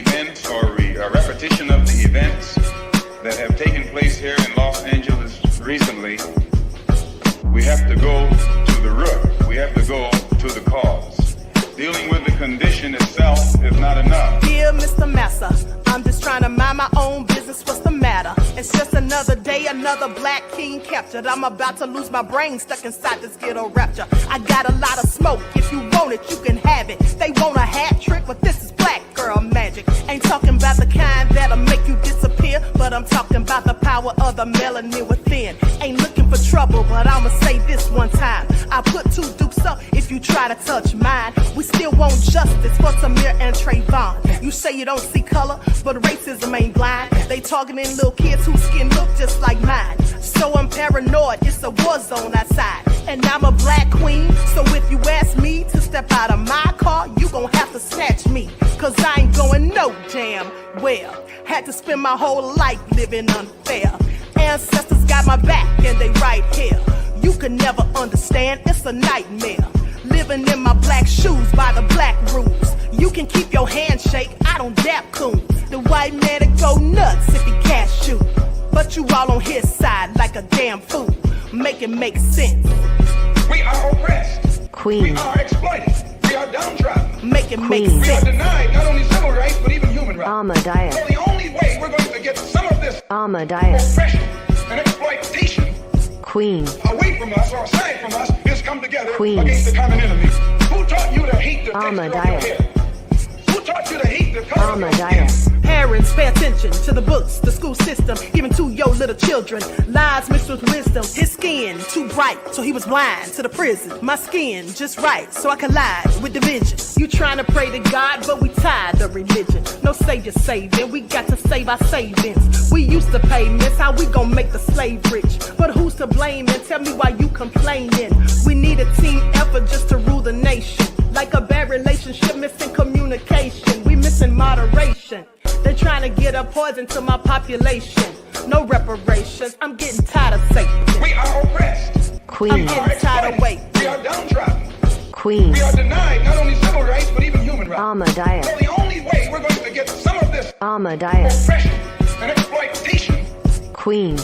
events or a repetition of the events that have taken place here in Los Angeles recently, we have to go to the root. We have to go to the cause. Dealing with the condition itself is not enough. Dear Mr. Massa, I'm just trying to mind my own business. What's the matter? It's just another day, another black king captured. I'm about to lose my brain, stuck inside this ghetto rapture. I got a lot of smoke. If you want it, you can have it. They want a hat trick, but this is black girl magic. Ain't talking about the kind that'll make you disappear, but I'm talking about the power of the melanin within. Ain't looking for trouble, but I'ma say this one time. I put two dukes up if you try to touch mine. We still want justice for Samir and Trayvon. You say you don't see color, but racism ain't blind. They targeting little kids whose skin look just like mine. So I'm paranoid, it's a war zone outside. And I'm a black queen, so if you ask me to step out of my car, you gon' have to snatch me. Cause I ain't going no damn well. Had to spend my whole life living unfair. Ancestors got my back and they right here. You can never understand, it's a nightmare. Living in my black shoes by the black rules. You can keep your handshake, I don't dap coon. The white man to go nuts if he cash you. But you all on his side like a damn fool. Make it make sense. We are oppressed. Queen. We are exploited. We are downtrodden. Make it make We are sense. denied not only civil rights, but even human rights. Ahmadiyyah. So the only way we're going to get some of this Ahmadiyyah. oppression and exploitation Queen. away from us or aside from us is come together Queen. against the common enemy. Who taught you to hate the texture of your Ahmadiyyah. hair? Who taught you to hate the color of your skin? Ahmadiyyah. Parents, pay attention to the books, the school system, even to your little children. Lies mixed with wisdom. His skin too bright, so he was blind to the prison. My skin just right, so I collide with division. You trying to pray to God, but we tired of religion. No savior saving, we got to save our savings. We used to pay miss, how we gon' make the slave rich? But who's to blame, and tell me why you complaining? We need a team effort just to rule the nation. Like a bad relationship, missing communication. We missing moderation. They're trying to get a poison to my population. No reparations, I'm getting tired of Satan. We are oppressed. Queen. I'm getting tired of waiting. We are downtrodden. Queen. We are denied not only civil rights, but even human rights. Ahmadiyyah. So the only way we're going to get some of this Ahmadiyyah. oppression and exploitation. Queen.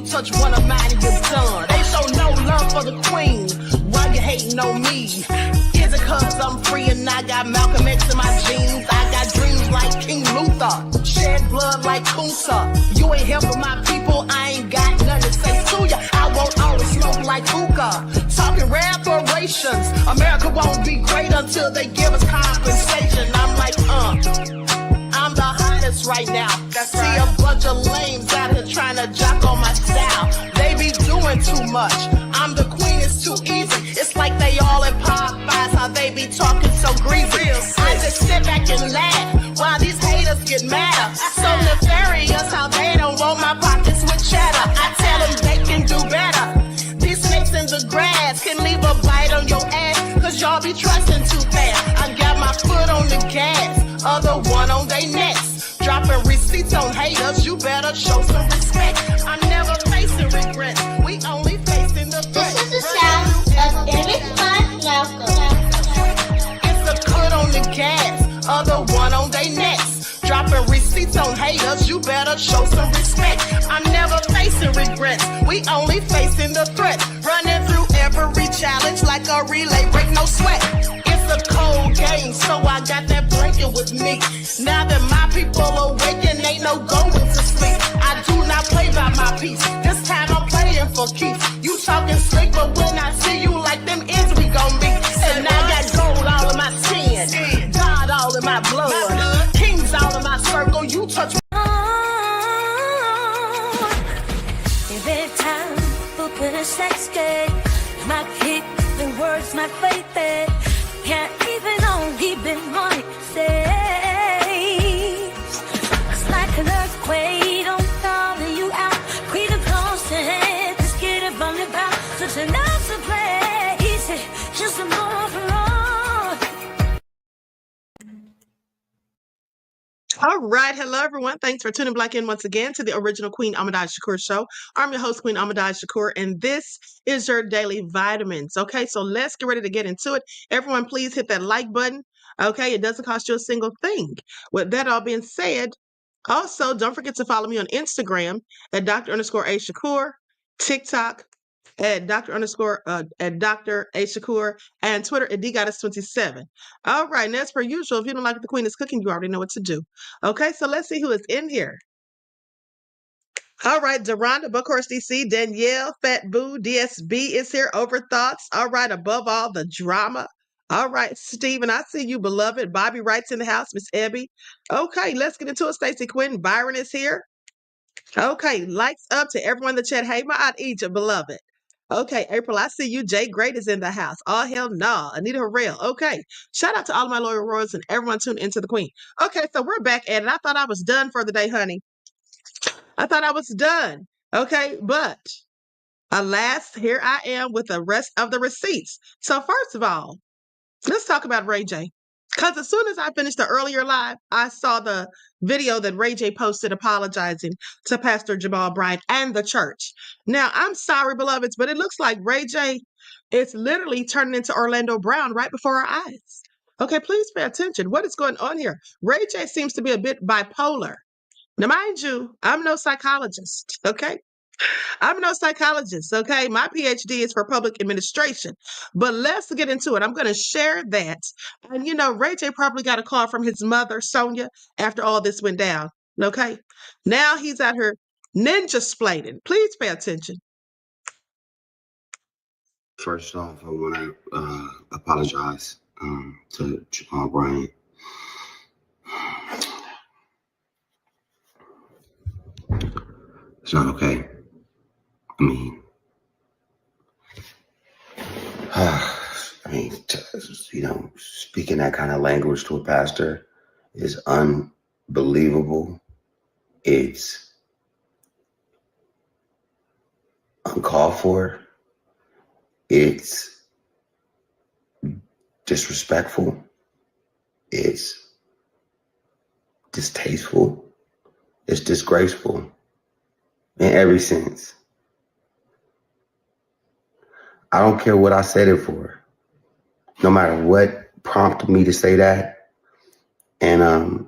Touch one of mine and you're done. They show no love for the queen. Why you hating on me? Is it cause I'm free and I got Malcolm X in my jeans? I got dreams like King Luther, shed blood like Kunsa. You ain't helping my people, I ain't got nothing to say to ya. I won't always smoke like hookah. Talking reparations. America won't be great until they give us compensation. I'm like, I'm the hottest right now. See a bunch of lames out here trying to jock on my style. They be doing too much. I'm the queen, it's too easy. It's like they all in Popeyes, how they be talking so greasy. I just sit back and laugh while these haters get mad. So nefarious how they don't want my pockets with cheddar. I tell them they can do better. These snakes in the grass can leave a bite on your ass, cause y'all be trusting too fast. I got my foot on the gas, other one on they necks. Dropping receipts on haters, you better show some respect. I'm never facing regrets, we only facing the threat. This is the sound of Eric Malcolm. It's a cut on the gas, other one on they necks. Dropping receipts on haters, you better show some respect. I'm never facing regrets, we only facing the threat. Running through every challenge like a relay, break no sweat. It's a cold game, so I got that blanket with me. Now that my people awaken, ain't no going to sleep. I do not play by my piece, this time I'm playing for keeps. You talking slick, but when I see you like them ends, we gon' meet. And I got gold all in my skin, God all in my blood, kings all in my circle, you touch every time for the sex game. My kick, the words, my faith, can't even on keep All right. Hello, everyone. Thanks for tuning back in once again to the original Queen Ahmadiyyah Shakur show. I'm your host, Queen Ahmadiyyah Shakur, and this is your daily vitamins. Okay, so let's get ready to get into it. Everyone, please hit that like button. Okay, it doesn't cost you a single thing. With that all being said, also don't forget to follow me on Instagram at Dr. underscore A Shakur, TikTok at Dr. A Shakur, and Twitter at DGoddess27. All right, and as per usual, if you don't like what the Queen is cooking, you already know what to do. Okay, so let's see who is in here. All right, Deronda, Buckhorst DC, Danielle, Fat Boo, DSB is here. Overthoughts. All right, above all the drama. All right, Stephen, I see you, beloved. Bobby Wright's in the house, Miss Ebby. Okay, let's get into it. Stacey Quinn, Byron is here. Okay, likes up to everyone in the chat. Hey, my Aunt Egypt, beloved. Okay, April, I see you. Jay Great is in the house. Oh, hell no. Anita Harrell. Okay. Shout out to all of my loyal royals and everyone tuned into the Queen. Okay, so we're back at it. I thought I was done for the day, honey. I thought I was done. Okay, but alas, here I am with the rest of the receipts. So first of all, let's talk about Ray J. Because as soon as I finished the earlier live, I saw the video that Ray J posted apologizing to Pastor Jamal Bryant and the church. Now, I'm sorry, beloveds, but it looks like Ray J is literally turning into Orlando Brown right before our eyes. Okay, please pay attention. What is going on here? Ray J seems to be a bit bipolar. Now, mind you, I'm no psychologist, okay? I'm no psychologist, okay? My PhD is for public administration. But let's get into it. I'm going to share that. And you know, Ray J probably got a call from his mother, Sonia, after all this went down, okay? Now he's out here ninja splaining. Please pay attention. First off, I want to apologize to Jamal Bryant. It's not okay. I mean, speaking that kind of language to a pastor is unbelievable. It's uncalled for. It's disrespectful. It's distasteful. It's disgraceful in every sense. I don't care what I said it for, no matter what prompted me to say that. And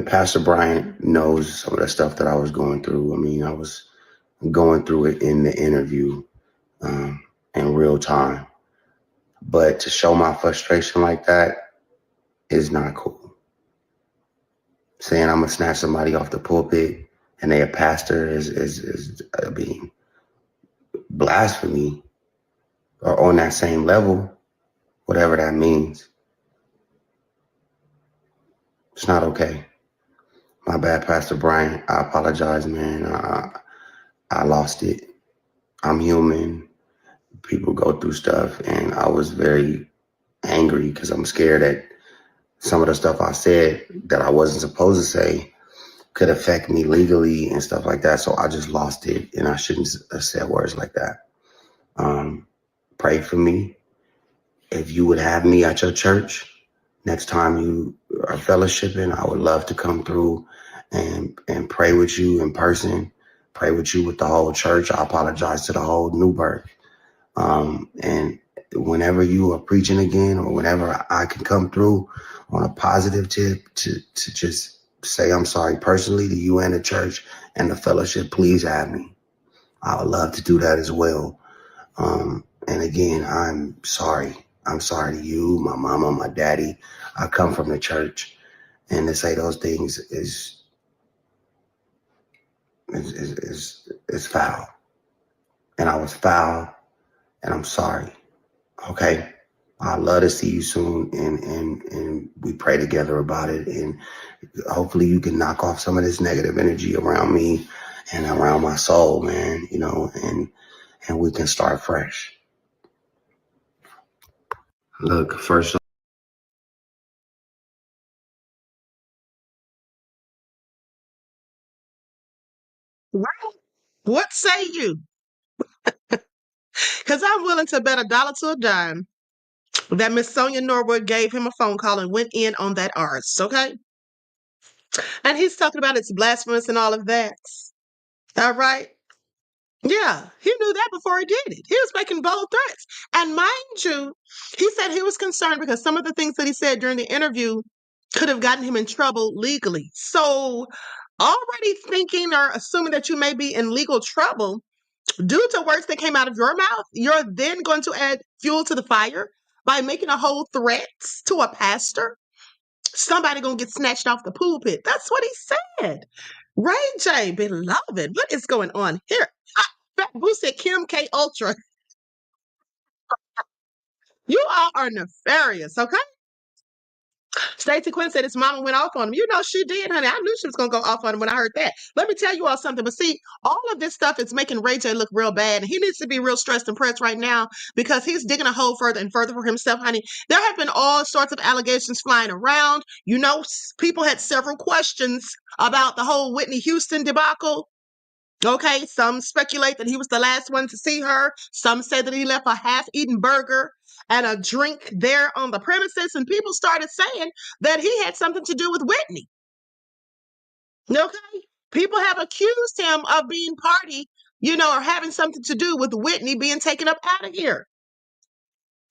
Pastor Bryant knows some of the stuff that I was going through. I mean, I was going through it in the interview in real time. But to show my frustration like that is not cool. Saying I'm gonna snatch somebody off the pulpit and they a pastor is being blasphemy, or on that same level, whatever that means. It's not okay. My bad, Pastor Bryant. I apologize, man. I lost it. I'm human. People go through stuff, and I was very angry because I'm scared that some of the stuff I said that I wasn't supposed to say could affect me legally and stuff like that. So I just lost it, and I shouldn't have said words like that. Pray for me. If you would have me at your church next time you are fellowshipping, I would love to come through and pray with you in person, pray with you with the whole church. I apologize to the whole Newburgh. And whenever you are preaching again, or whenever I can come through on a positive tip to just say I'm sorry personally to you and the church and the fellowship, please have me. I would love to do that as well. And again, I'm sorry. I'm sorry to you, my mama, my daddy. I come from the church, and to say those things is foul. And I was foul, and I'm sorry. Okay. I'd love to see you soon, and we pray together about it, and hopefully you can knock off some of this negative energy around me and around my soul, man, you know, and we can start fresh. Look, first What say you? Because I'm willing to bet $1 to a dime that Miss Sonia Norwood gave him a phone call and went in on that arse, okay? And he's talking about it's blasphemous and all of that. All right. Yeah, he knew that before he did it. He was making bold threats. And mind you, he said he was concerned because some of the things that he said during the interview could have gotten him in trouble legally. So, already thinking or assuming that you may be in legal trouble due to words that came out of your mouth, you're then going to add fuel to the fire by making a whole threat to a pastor. Somebody gonna get snatched off the pulpit. That's what he said. Ray J, beloved, what is going on here? Fat Boo said Kim K Ultra. You all are nefarious, okay? Stacey Quinn said his mama went off on him. You know she did, honey. I knew she was gonna go off on him when I heard that. Let me tell you all something. But see, all of this stuff is making Ray J look real bad, and he needs to be real stressed and pressed right now because he's digging a hole further and further for himself, honey. There have been all sorts of allegations flying around. You know, people had several questions about the whole Whitney Houston debacle. Okay, some speculate that he was the last one to see her. Some say that he left a half-eaten burger and a drink there on the premises, and people started saying that he had something to do with Whitney. Okay, people have accused him of being party, or having something to do with Whitney being taken up out of here.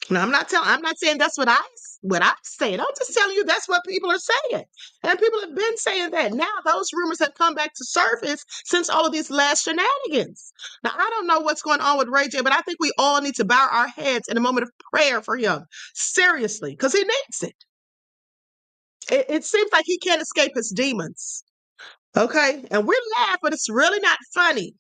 Now, I'm not saying that's what I'm saying. I'm just telling you that's what people are saying. And people have been saying that. Now those rumors have come back to surface since all of these last shenanigans. Now, I don't know what's going on with Ray J, but I think we all need to bow our heads in a moment of prayer for him. Seriously, because he needs it. It seems like he can't escape his demons. Okay? And we're laughing, but it's really not funny.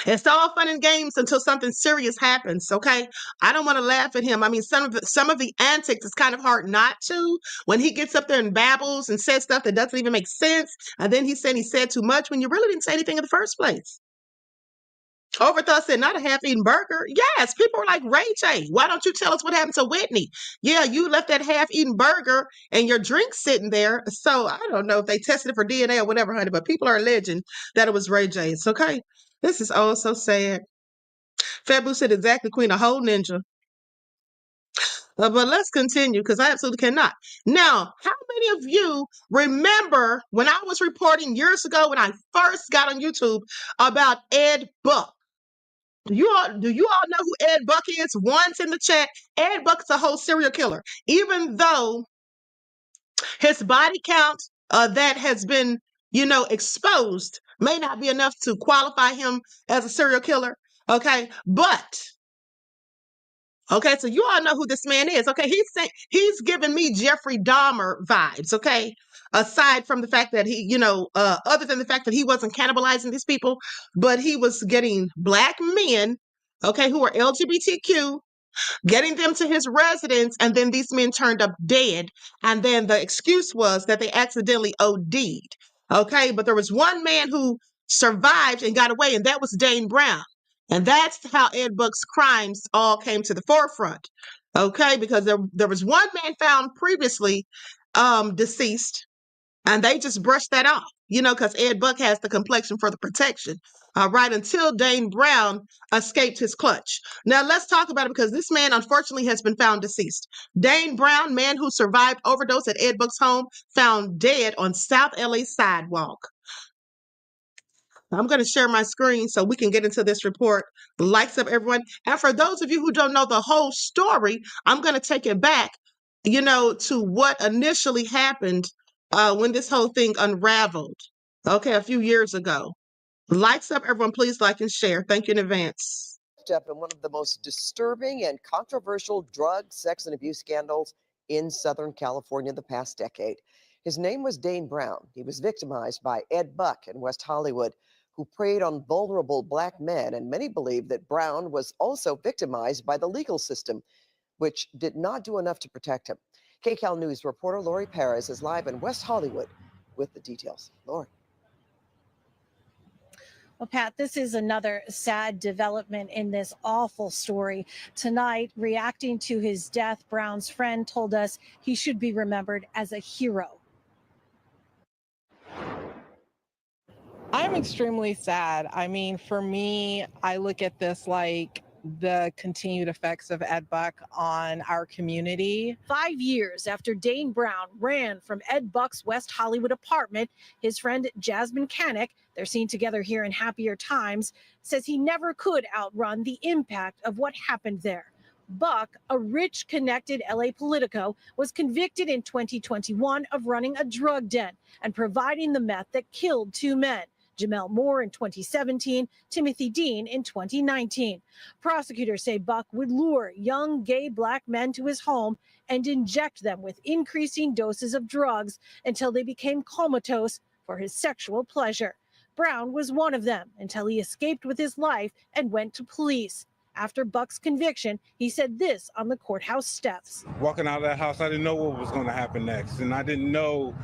It's all fun and games until something serious happens, okay? I don't want to laugh at him. I mean, some of the antics is kind of hard not to. When he gets up there and babbles and says stuff that doesn't even make sense, and then he said too much when you really didn't say anything in the first place. Overthought said, not a half-eaten burger. Yes, people were like, Ray J, why don't you tell us what happened to Whitney? Yeah, you left that half-eaten burger and your drink sitting there. So I don't know if they tested it for DNA or whatever, honey, but people are alleging that it was Ray J's, okay? This is all so sad. Fabu said exactly, Queen, a whole ninja. But let's continue because I absolutely cannot. Now, how many of you remember when I was reporting years ago when I first got on YouTube about Ed Buck? Do you all know who Ed Buck is? Once in the chat, Ed Buck's a whole serial killer. Even though his body count that has been, exposed may not be enough to qualify him as a serial killer. Okay, but okay, so you all know who this man is. Okay, he's giving me Jeffrey Dahmer vibes. Okay, aside from the fact that he, other than the fact that he wasn't cannibalizing these people, but he was getting black men, okay, who are LGBTQ, getting them to his residence, and then these men turned up dead. And then the excuse was that they accidentally OD'd. Okay, but there was one man who survived and got away, and that was Dane Brown. And that's how Ed Buck's crimes all came to the forefront. Okay, because there was one man found previously deceased, and they just brushed that off, because Ed Buck has the complexion for the protection. Right until Dane Brown escaped his clutch. Now let's talk about it because this man unfortunately has been found deceased. Dane Brown, man who survived overdose at Ed Buck's home, found dead on South LA sidewalk. I'm going to share my screen so we can get into this report. Likes up, everyone. And for those of you who don't know the whole story, I'm going to take it back, to what initially happened when this whole thing unraveled, okay, a few years ago. Likes up, everyone. Please like and share. Thank you in advance. Up in one of the most disturbing and controversial drug, sex, and abuse scandals in Southern California the past decade. His name was Dane Brown. He was victimized by Ed Buck in West Hollywood, who preyed on vulnerable black men, and many believe that Brown was also victimized by the legal system, which did not do enough to protect him. KCAL News reporter Lori Perez is live in West Hollywood with the details. Lori. Well, Pat, this is another sad development in this awful story. Tonight, reacting to his death, Brown's friend told us he should be remembered as a hero. I'm extremely sad. I mean, for me, I look at this like the continued effects of Ed Buck on our community. 5 years after Dane Brown ran from Ed Buck's West Hollywood apartment, his friend Jasmine Canick, they're seen together here in Happier Times, says he never could outrun the impact of what happened there. Buck, a rich, connected LA politico, was convicted in 2021 of running a drug den and providing the meth that killed 2 men. Jamal Moore in 2017, Timothy Dean in 2019. Prosecutors say Buck would lure young gay black men to his home and inject them with increasing doses of drugs until they became comatose for his sexual pleasure. Brown was one of them until he escaped with his life and went to police. After Buck's conviction, he said this on the courthouse steps. Walking out of that house, I didn't know what was going to happen next, and I didn't know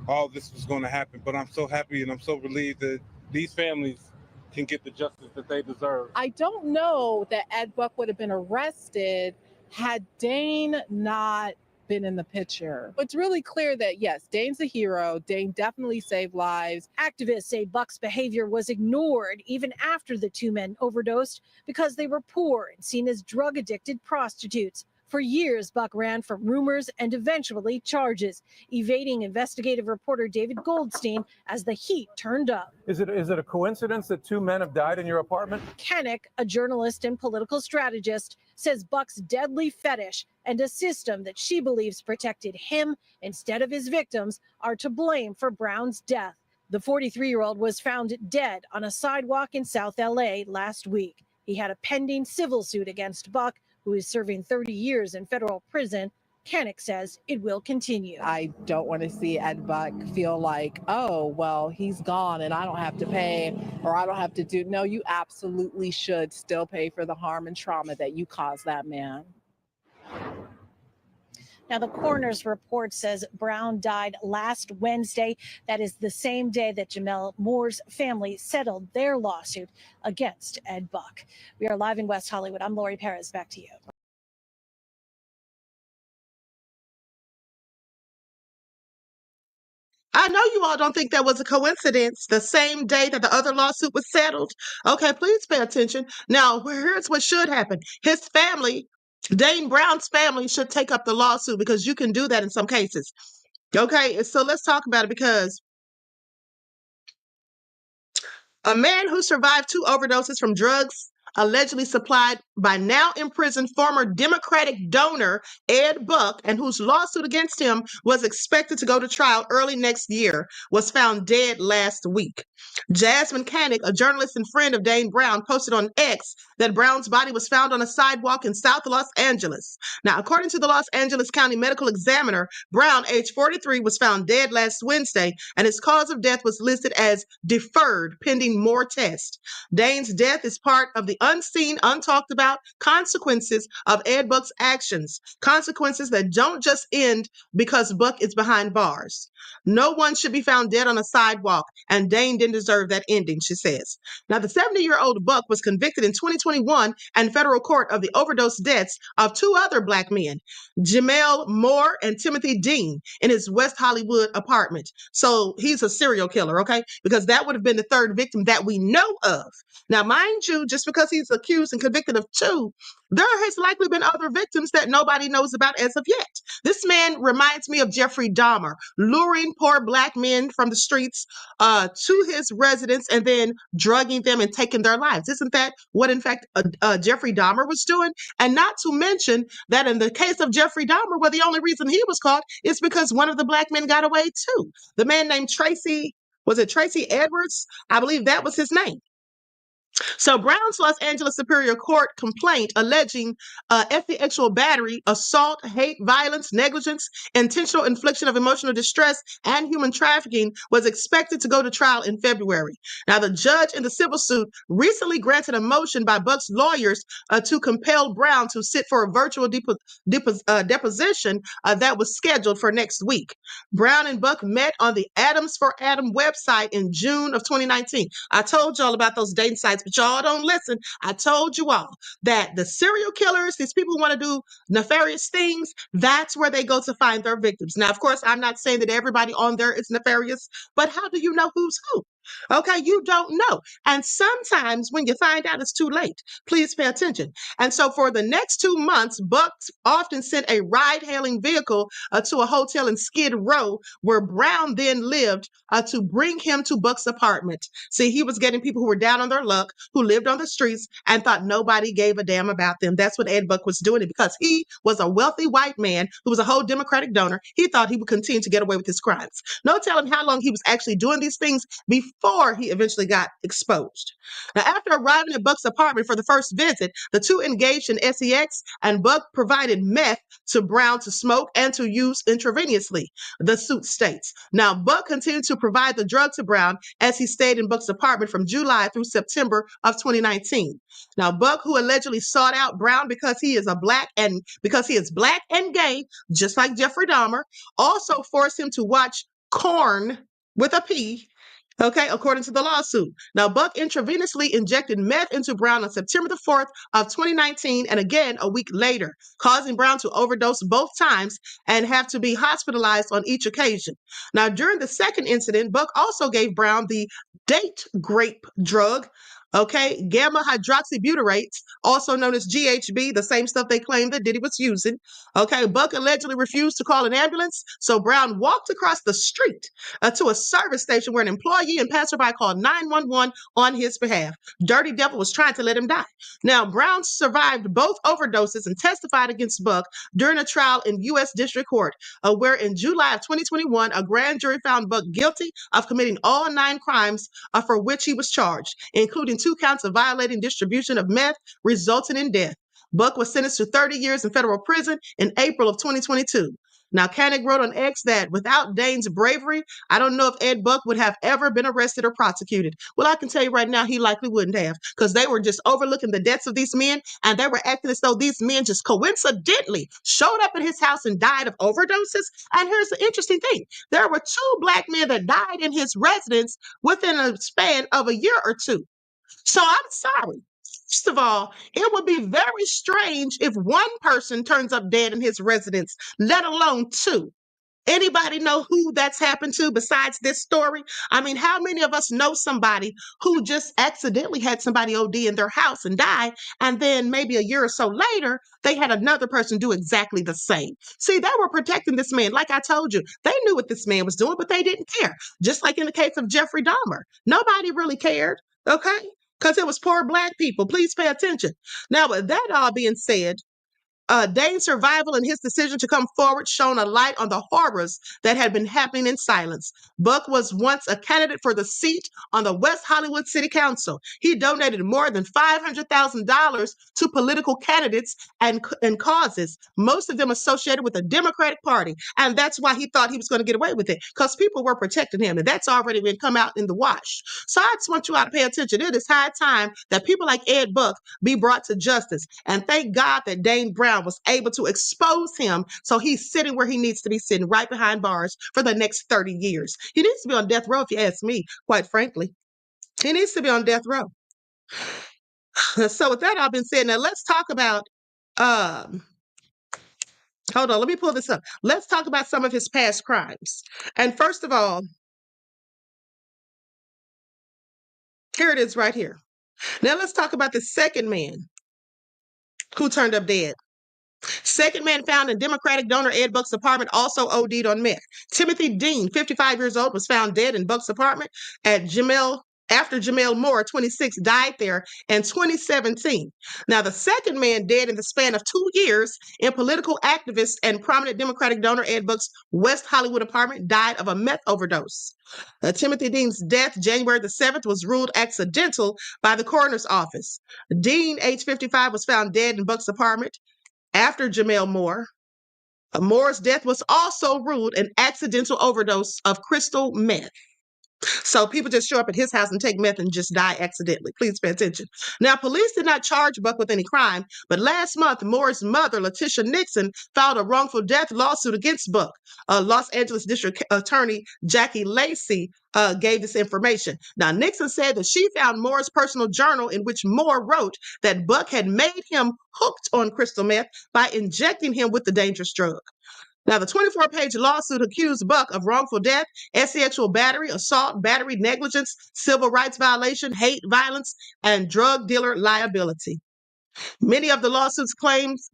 all this was going to happen, but I'm so happy and I'm so relieved that these families can get the justice that they deserve. I don't know that Ed Buck would have been arrested had Dane not been in the picture. It's really clear that, yes, Dane's a hero. Dane definitely saved lives. Activists say Buck's behavior was ignored even after the 2 men overdosed because they were poor and seen as drug-addicted prostitutes. For years, Buck ran from rumors and eventually charges, evading investigative reporter David Goldstein as the heat turned up. Is it a coincidence that 2 men have died in your apartment? Canick, a journalist and political strategist, says Buck's deadly fetish and a system that she believes protected him instead of his victims are to blame for Brown's death. The 43-year-old was found dead on a sidewalk in South LA last week. He had a pending civil suit against Buck, who is serving 30 years in federal prison. Canick says it will continue. I don't want to see Ed Buck feel like, oh, well, he's gone and I don't have to pay or I don't have to do. No, you absolutely should still pay for the harm and trauma that you caused that man. Now, the coroner's report says Brown died last Wednesday. That is the same day that Jamal Moore's family settled their lawsuit against Ed Buck. We are live in West Hollywood. I'm Lori Perez. Back to you. I know you all don't think that was a coincidence. The same day that the other lawsuit was settled. Okay, please pay attention. Now, here's what should happen. His family, Dane Brown's family, should take up the lawsuit because you can do that in some cases. Okay, so let's talk about it because a man who survived 2 overdoses from drugs allegedly supplied by now imprisoned former Democratic donor Ed Buck, and whose lawsuit against him was expected to go to trial early next year, was found dead last week. Jasmine Canick, a journalist and friend of Dane Brown, posted on X that Brown's body was found on a sidewalk in South Los Angeles. Now, according to the Los Angeles County Medical Examiner, Brown, age 43, was found dead last Wednesday, and his cause of death was listed as deferred pending more tests. Dane's death is part of the unseen, untalked about consequences of Ed Buck's actions, consequences that don't just end because Buck is behind bars. No one should be found dead on a sidewalk, and Dane didn't deserve that ending, she says. Now, the 70-year-old Buck was convicted in 2021 in federal court of the overdose deaths of 2 other black men, Jamal Moore and Timothy Dean, in his West Hollywood apartment. So he's a serial killer, okay? Because that would have been the 3rd victim that we know of. Now, mind you, just because he's accused and convicted of 2, there has likely been other victims that nobody knows about as of yet. This man reminds me of Jeffrey Dahmer, luring poor black men from the streets to his residence and then drugging them and taking their lives. Isn't that what, in fact, Jeffrey Dahmer was doing? And not to mention that in the case of Jeffrey Dahmer, well, the only reason he was caught is because one of the black men got away too. The man named Tracy Edwards? I believe that was his name. So Brown's Los Angeles Superior Court complaint alleging epithexual battery, assault, hate, violence, negligence, intentional infliction of emotional distress, and human trafficking was expected to go to trial in February. Now, the judge in the civil suit recently granted a motion by Buck's lawyers to compel Brown to sit for a virtual deposition that was scheduled for next week. Brown and Buck met on the Atoms for Adam website in June of 2019. I told y'all about those dating sites, but y'all don't listen. I told you all that the serial killers, these people who want to do nefarious things, that's where they go to find their victims. Now, of course, I'm not saying that everybody on there is nefarious, but how do you know who's who? Okay, you don't know. And sometimes when you find out, it's too late. Please pay attention. And so for the next 2 months, Buck often sent a ride-hailing vehicle to a hotel in Skid Row where Brown then lived to bring him to Buck's apartment. See, he was getting people who were down on their luck, who lived on the streets and thought nobody gave a damn about them. That's what Ed Buck was doing. It because he was a wealthy white man who was a whole Democratic donor. He thought he would continue to get away with his crimes. No telling how long he was actually doing these things before he eventually got exposed. Now, after arriving at Buck's apartment for the first visit, the two engaged in sex, and Buck provided meth to Brown to smoke and to use intravenously, the suit states. Now, Buck continued to provide the drug to Brown as he stayed in Buck's apartment from July through September of 2019. Now, Buck, who allegedly sought out Brown because he is black and gay, just like Jeffrey Dahmer, also forced him to watch Corn with a P. Okay, according to the lawsuit. Now, Buck intravenously injected meth into Brown on September the 4th of 2019 and again a week later, causing Brown to overdose both times and have to be hospitalized on each occasion. Now, during the second incident, Buck also gave Brown the date grape drug, okay, gamma hydroxybutyrate, also known as GHB, the same stuff they claimed that Diddy was using. Okay, Buck allegedly refused to call an ambulance, so Brown walked across the street to a service station where an employee and passerby called 911 on his behalf. Dirty Devil was trying to let him die. Now, Brown survived both overdoses and testified against Buck during a trial in U.S. District Court, where in July of 2021, a grand jury found Buck guilty of committing all 9 crimes for which he was charged, including 2 counts of violating distribution of meth, resulting in death. Buck was sentenced to 30 years in federal prison in April of 2022. Now, Koenig wrote on X that without Dane's bravery, I don't know if Ed Buck would have ever been arrested or prosecuted. Well, I can tell you right now, he likely wouldn't have, because they were just overlooking the deaths of these men, and they were acting as though these men just coincidentally showed up at his house and died of overdoses. And here's the interesting thing. There were 2 black men that died in his residence within a span of a year or 2. So I'm sorry. First of all, it would be very strange if one person turns up dead in his residence, let alone 2. Anybody know who that's happened to besides this story? I mean, how many of us know somebody who just accidentally had somebody OD in their house and die, and then maybe a year or so later, they had another person do exactly the same? See, they were protecting this man. Like I told you, they knew what this man was doing, but they didn't care. Just like in the case of Jeffrey Dahmer. Nobody really cared, okay? Because it was poor black people. Please pay attention. Now, with that all being said, Dane's survival and his decision to come forward shone a light on the horrors that had been happening in silence. Buck was once a candidate for the seat on the West Hollywood City Council. He donated more than $500,000 to political candidates and causes, most of them associated with the Democratic Party. And that's why he thought he was going to get away with it, because people were protecting him. And that's already been come out in the wash. So I just want you all to pay attention. It is high time that people like Ed Buck be brought to justice. And thank God that Dane Brown was able to expose him, so he's sitting where he needs to be sitting, right behind bars for the next 30 years. He needs to be on death row, if you ask me, quite frankly. He needs to be on death row. So with that all been said, now let's talk about, hold on, let me pull this up. Let's talk about some of his past crimes. And first of all, here it is right here. Now let's talk about the second man who turned up dead. Second man found in Democratic donor Ed Buck's apartment also OD'd on meth. Timothy Dean, 55 years old, was found dead in Buck's apartment after Jamal Moore, 26, died there in 2017. Now, the second man dead in the span of 2 years in political activist and prominent Democratic donor Ed Buck's West Hollywood apartment died of a meth overdose. Timothy Dean's death, January the 7th, was ruled accidental by the coroner's office. Dean, age 55, was found dead in Buck's apartment after Jamal Moore. Moore's death was also ruled an accidental overdose of crystal meth. So people just show up at his house and take meth and just die accidentally. Please pay attention. Now, police did not charge Buck with any crime, but last month, Moore's mother, Letitia Nixon, filed a wrongful death lawsuit against Buck. Los Angeles District Attorney Jackie Lacey gave this information. Now, Nixon said that she found Moore's personal journal in which Moore wrote that Buck had made him hooked on crystal meth by injecting him with the dangerous drug. Now, the 24-page lawsuit accused Buck of wrongful death, sexual battery, assault, battery negligence, civil rights violation, hate violence, and drug dealer liability. Many of the lawsuit's claims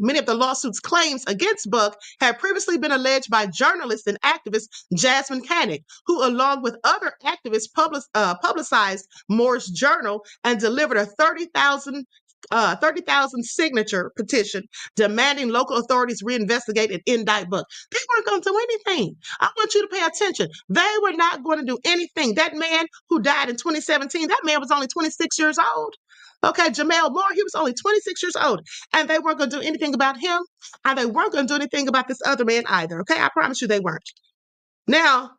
against Buck had previously been alleged by journalist and activist Jasmine Canick, who, along with other activists, publicized Moore's journal and delivered a 30,000 signature petition demanding local authorities reinvestigate and indict Buck. They weren't going to do anything. I want you to pay attention. They were not going to do anything. That man who died in 2017, that man was only 26 years old. Okay, Jamal Moore, he was only 26 years old, and they weren't going to do anything about him, and they weren't going to do anything about this other man either. Okay, I promise you they weren't. Now,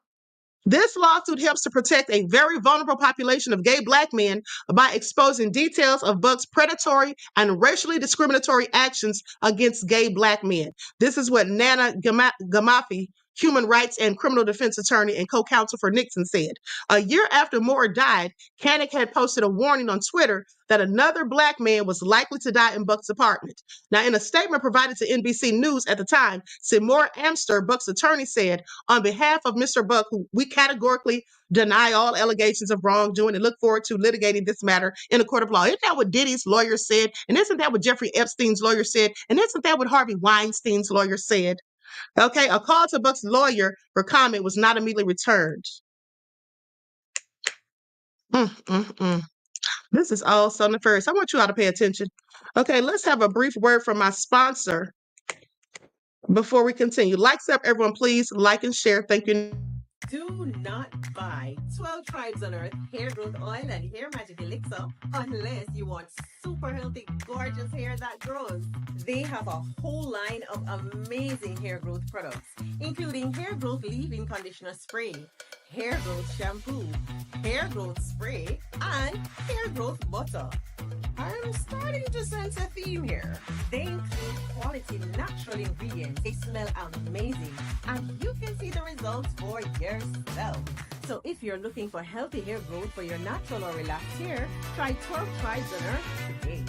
this lawsuit helps to protect a very vulnerable population of gay Black men by exposing details of Buck's predatory and racially discriminatory actions against gay Black men. This is what Nana Gamafi, human rights and criminal defense attorney and co-counsel for Nixon, said. A year after Moore died, Canick had posted a warning on Twitter that another Black man was likely to die in Buck's apartment. Now, in a statement provided to NBC News at the time, Seymour Amster, Buck's attorney, said, on behalf of Mr. Buck, who we categorically deny all allegations of wrongdoing and look forward to litigating this matter in a court of law. Isn't that what Diddy's lawyer said? And isn't that what Jeffrey Epstein's lawyer said? And isn't that what Harvey Weinstein's lawyer said? Okay, a call to Buck's lawyer for comment was not immediately returned. This is all so nefarious. I want you all to pay attention. Okay, let's have a brief word from my sponsor before we continue. Likes up, everyone, please. Like and share. Thank you. Do not buy 12 Tribes on Earth hair growth oil and hair magic elixir unless you want super healthy, gorgeous hair that grows. They have a whole line of amazing hair growth products, including hair growth leave-in conditioner spray, hair growth shampoo, hair growth spray, and hair growth butter. I'm starting to sense a theme here. They include quality natural ingredients. They smell amazing, and you can see the results for yourself. So if you're looking for healthy hair growth for your natural or relaxed hair, try 12 Tribes on Earth today.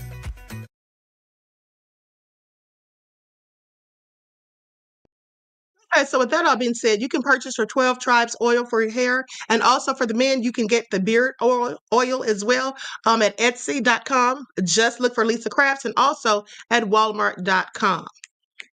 Okay, so with that all being said, you can purchase your 12 Tribes oil for your hair. And also for the men, you can get the beard oil as well at Etsy.com. Just look for Lisa Crafts, and also at Walmart.com.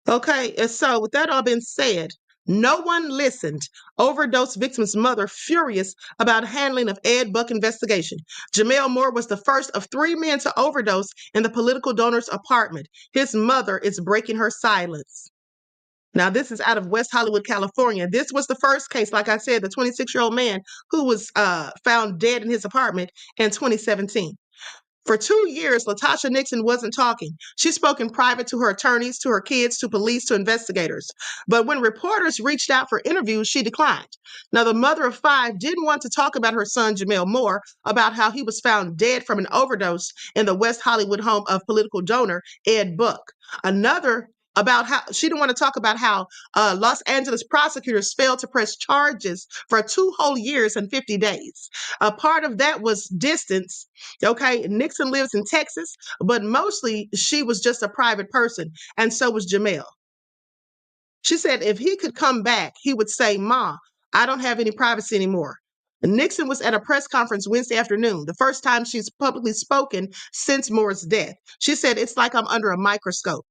Okay, and so with that all being said, no one listened. Overdose victim's mother furious about handling of Ed Buck investigation. Jamal Moore was the first of 3 men to overdose in the political donor's apartment. His mother is breaking her silence. Now, this is out of West Hollywood, California. This was the first case, like I said, the 26-year-old man who was found dead in his apartment in 2017. For 2 years, Latasha Nixon wasn't talking. She spoke in private to her attorneys, to her kids, to police, to investigators. But when reporters reached out for interviews, she declined. Now, the mother of 5 didn't want to talk about her son, Jamal Moore, about how he was found dead from an overdose in the West Hollywood home of political donor Ed Buck. About how she didn't want to talk about how Los Angeles prosecutors failed to press charges for 2 whole years and 50 days. A part of that was distance. Okay, Nixon lives in Texas, but mostly she was just a private person, and so was Jamal. She said if he could come back, he would say, "Ma, I don't have any privacy anymore." Nixon was at a press conference Wednesday afternoon, the first time she's publicly spoken since Moore's death. She said, "It's like I'm under a microscope."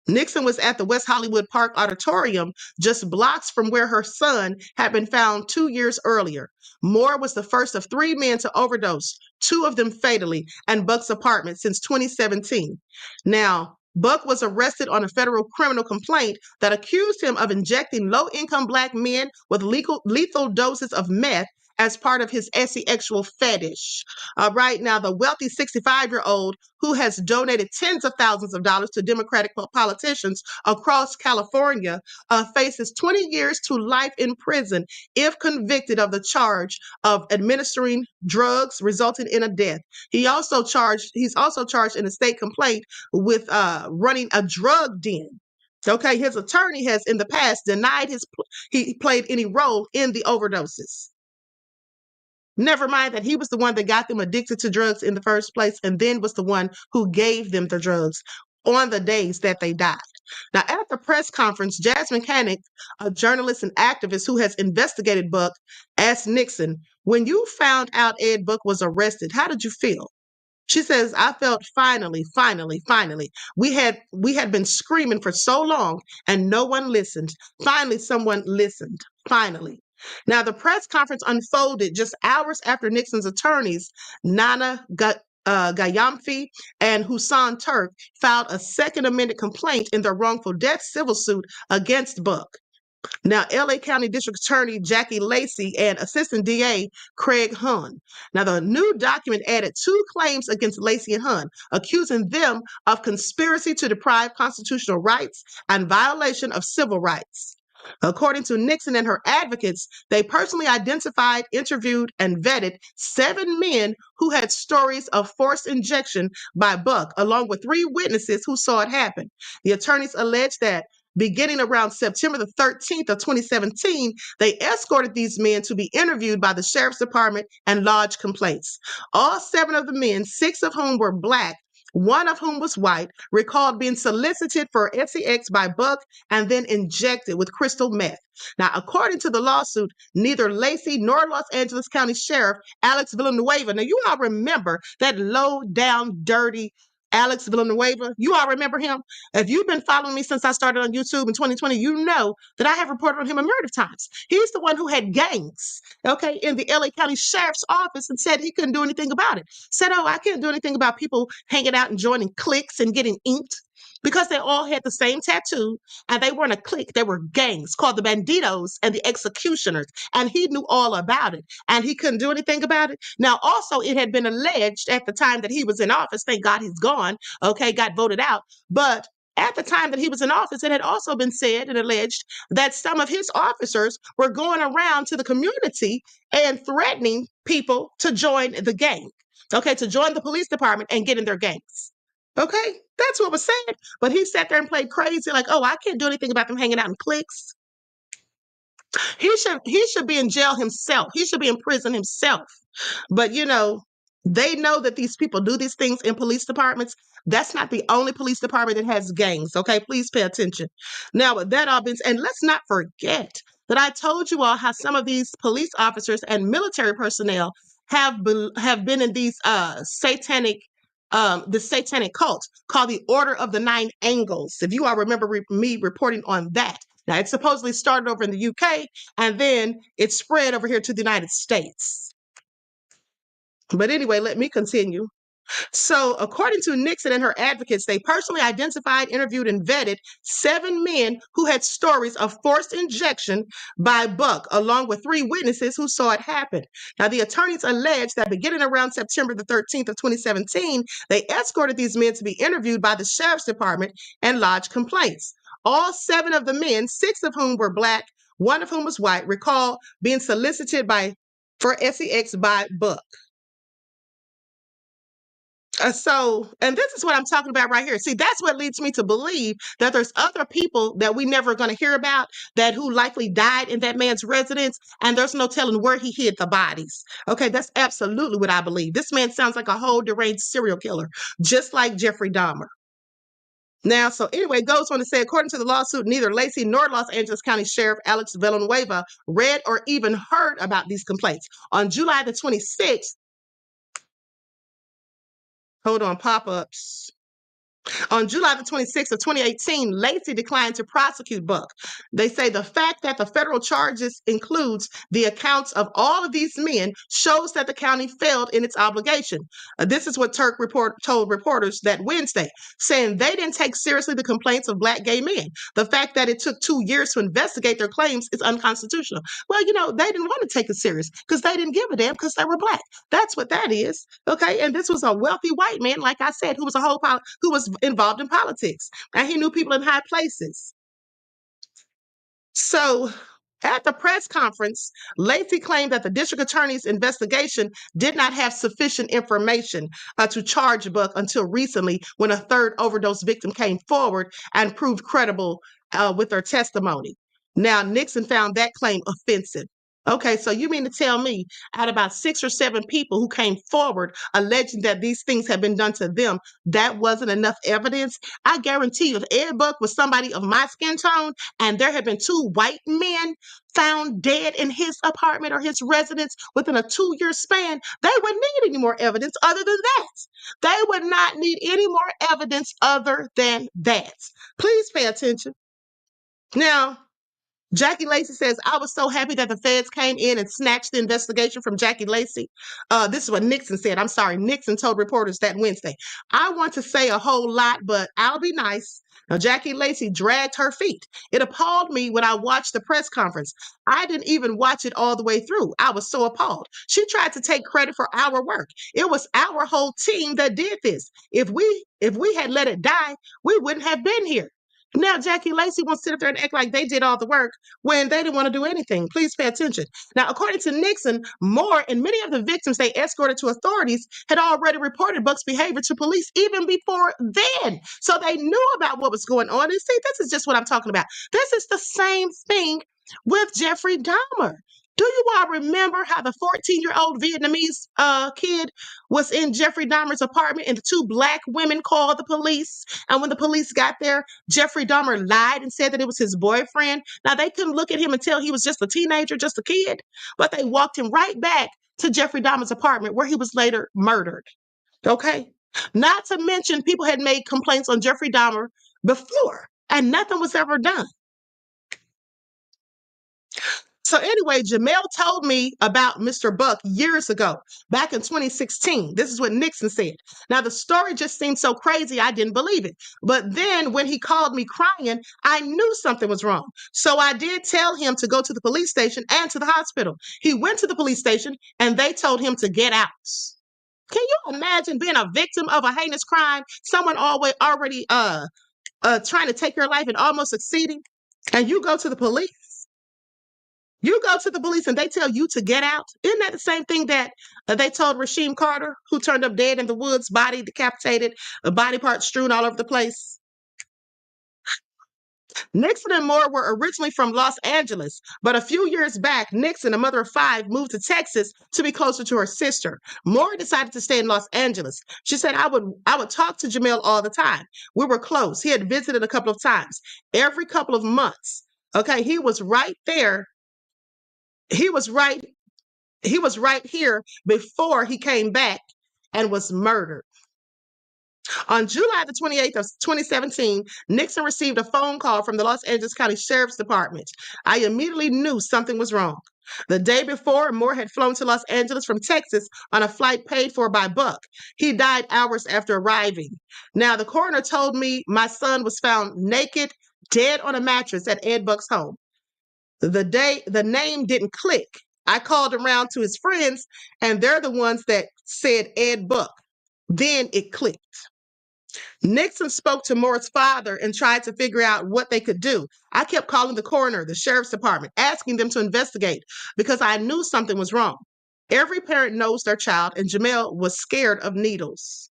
Nixon was at the West Hollywood Park Auditorium, just blocks from where her son had been found 2 years earlier. Moore was the first of 3 men to overdose, 2 of them fatally, in Buck's apartment since 2017. Now, Buck was arrested on a federal criminal complaint that accused him of injecting low-income Black men with lethal doses of meth as part of his sexual fetish. Right now, the wealthy 65-year-old who has donated tens of thousands of dollars to Democratic politicians across California faces 20 years to life in prison if convicted of the charge of administering drugs resulting in a death. He's also charged in a state complaint with running a drug den. Okay, his attorney has in the past denied he played any role in the overdoses. Never mind that he was the one that got them addicted to drugs in the first place, and then was the one who gave them the drugs on the days that they died. Now, at the press conference, Jasmine Canick, a journalist and activist who has investigated Buck, asked Nixon, when you found out Ed Buck was arrested, how did you feel? She says, I felt finally. We had been screaming for so long and no one listened. Finally, someone listened. Finally. Now, the press conference unfolded just hours after Nixon's attorneys, Gayamfi and Hussein Turk, filed a Second Amendment complaint in their wrongful death civil suit against Buck. Now, LA County District Attorney Jackie Lacey and Assistant DA Craig Hunn. Now, the new document added 2 claims against Lacey and Hunn, accusing them of conspiracy to deprive constitutional rights and violation of civil rights. According to Nixon and her advocates, they personally identified, interviewed, and vetted 7 men who had stories of forced injection by Buck, along with 3 witnesses who saw it happen. The attorneys alleged that beginning around September the 13th of 2017, they escorted these men to be interviewed by the Sheriff's Department and lodged complaints. All 7 of the men, 6 of whom were Black, 1 of whom was white, recalled being solicited for sex by Buck and then injected with crystal meth. Now, according to the lawsuit, neither Lacey nor Los Angeles County Sheriff Alex Villanueva, now you all remember that low down, dirty Alex Villanueva, you all remember him? If you've been following me since I started on YouTube in 2020, you know that I have reported on him a myriad of times. He's the one who had gangs, okay, in the LA County Sheriff's Office and said he couldn't do anything about it. Said, oh, I can't do anything about people hanging out and joining cliques and getting inked. Because they all had the same tattoo and they weren't a clique, they were gangs called the Banditos and the Executioners. And he knew all about it and he couldn't do anything about it. Now, also, it had been alleged at the time that he was in office, thank God he's gone, okay, got voted out. But at the time that he was in office, it had also been said and alleged that some of his officers were going around to the community and threatening people to join the gang, okay, to join the police department and get in their gangs. Okay, that's what was said. But he sat there and played crazy, like, oh, I can't do anything about them hanging out in cliques. He should be in jail himself. He should be in prison himself. But they know that these people do these things in police departments. That's not the only police department that has gangs. Okay, please pay attention. Now, with that all been, and let's not forget that I told you all how some of these police officers and military personnel have been in these satanic cult called the Order of the Nine Angles. If you all remember me reporting on that. Now, it supposedly started over in the UK and then it spread over here to the United States. But anyway, let me continue. So, according to Nixon and her advocates, they personally identified, interviewed, and vetted 7 men who had stories of forced injection by Buck, along with 3 witnesses who saw it happen. Now, the attorneys allege that beginning around September the 13th of 2017, they escorted these men to be interviewed by the Sheriff's Department and lodged complaints. All 7 of the men, 6 of whom were Black, 1 of whom was white, recall being solicited for sex by Buck. And this is what I'm talking about right here. See, that's what leads me to believe that there's other people that we never going to hear about who likely died in that man's residence, and there's no telling where he hid the bodies. Okay, that's absolutely what I believe. This man sounds like a whole deranged serial killer, just like Jeffrey Dahmer. Now, so anyway, it goes on to say, according to the lawsuit, neither Lacey nor Los Angeles County Sheriff Alex Villanueva read or even heard about these complaints. On July the 26th, hold on, pop-ups. On July the 26th of 2018, Lacey declined to prosecute Buck. They say the fact that the federal charges includes the accounts of all of these men shows that the county failed in its obligation. This is what Turk told reporters that Wednesday, saying they didn't take seriously the complaints of Black gay men. The fact that it took 2 years to investigate their claims is unconstitutional. Well, they didn't want to take it serious because they didn't give a damn because they were Black. That's what that is. Okay, and this was a wealthy white man, like I said, who was involved in politics, and he knew people in high places. So at the press conference, Lacey claimed that the district attorney's investigation did not have sufficient information to charge Buck until recently, when a 3rd overdose victim came forward and proved credible with her testimony. Now, Nixon found that claim offensive. Okay, so you mean to tell me out of about 6 or 7 people who came forward alleging that these things had been done to them, that wasn't enough evidence? I guarantee you, if Ed Buck was somebody of my skin tone and there had been 2 white men found dead in his apartment or his residence within a 2-year span, they wouldn't need any more evidence other than that. They would not need any more evidence other than that. Please pay attention. Now, Jackie Lacey says, I was so happy that the feds came in and snatched the investigation from Jackie Lacey. This is what Nixon said. I'm sorry. Nixon told reporters that Wednesday. I want to say a whole lot, but I'll be nice. Now, Jackie Lacey dragged her feet. It appalled me when I watched the press conference. I didn't even watch it all the way through. I was so appalled. She tried to take credit for our work. It was our whole team that did this. If we had let it die, we wouldn't have been here. Now, Jackie Lacey wants to sit up there and act like they did all the work when they didn't want to do anything. Please pay attention. Now, according to Nixon, Moore and many of the victims they escorted to authorities had already reported Buck's behavior to police even before then. So they knew about what was going on. And see, this is just what I'm talking about. This is the same thing with Jeffrey Dahmer. Do you all remember how the 14-year-old Vietnamese kid was in Jeffrey Dahmer's apartment and the 2 black women called the police? And when the police got there, Jeffrey Dahmer lied and said that it was his boyfriend. Now, they couldn't look at him and tell he was just a teenager, just a kid, but they walked him right back to Jeffrey Dahmer's apartment where he was later murdered. Okay? Not to mention, people had made complaints on Jeffrey Dahmer before, and nothing was ever done. So anyway, Jamel told me about Mr. Buck years ago, back in 2016. This is what Nixon said. Now, the story just seemed so crazy, I didn't believe it. But then when he called me crying, I knew something was wrong. So I did tell him to go to the police station and to the hospital. He went to the police station and they told him to get out. Can you imagine being a victim of a heinous crime, someone already trying to take your life and almost succeeding, and you go to the police? You go to the police and they tell you to get out. Isn't that the same thing that they told Rasheem Carter, who turned up dead in the woods, body decapitated, body parts strewn all over the place? Nixon and Moore were originally from Los Angeles, but a few years back, Nixon, a mother of 5, moved to Texas to be closer to her sister. Moore decided to stay in Los Angeles. She said, I would talk to Jamel all the time. We were close. He had visited a couple of times, every couple of months. Okay, he was right there. He was right here before he came back and was murdered. On July the 28th of 2017, Nixon received a phone call from the Los Angeles County Sheriff's Department. I immediately knew something was wrong. The day before, Moore had flown to Los Angeles from Texas on a flight paid for by Buck. He died hours after arriving. Now, the coroner told me my son was found naked, dead on a mattress at Ed Buck's home. The name didn't click. I called around to his friends, and they're the ones that said Ed Buck. Then it clicked. Nixon spoke to Moore's father and tried to figure out what they could do. I kept calling the coroner, the sheriff's department, asking them to investigate because I knew something was wrong. Every parent knows their child, and Jamel was scared of needles.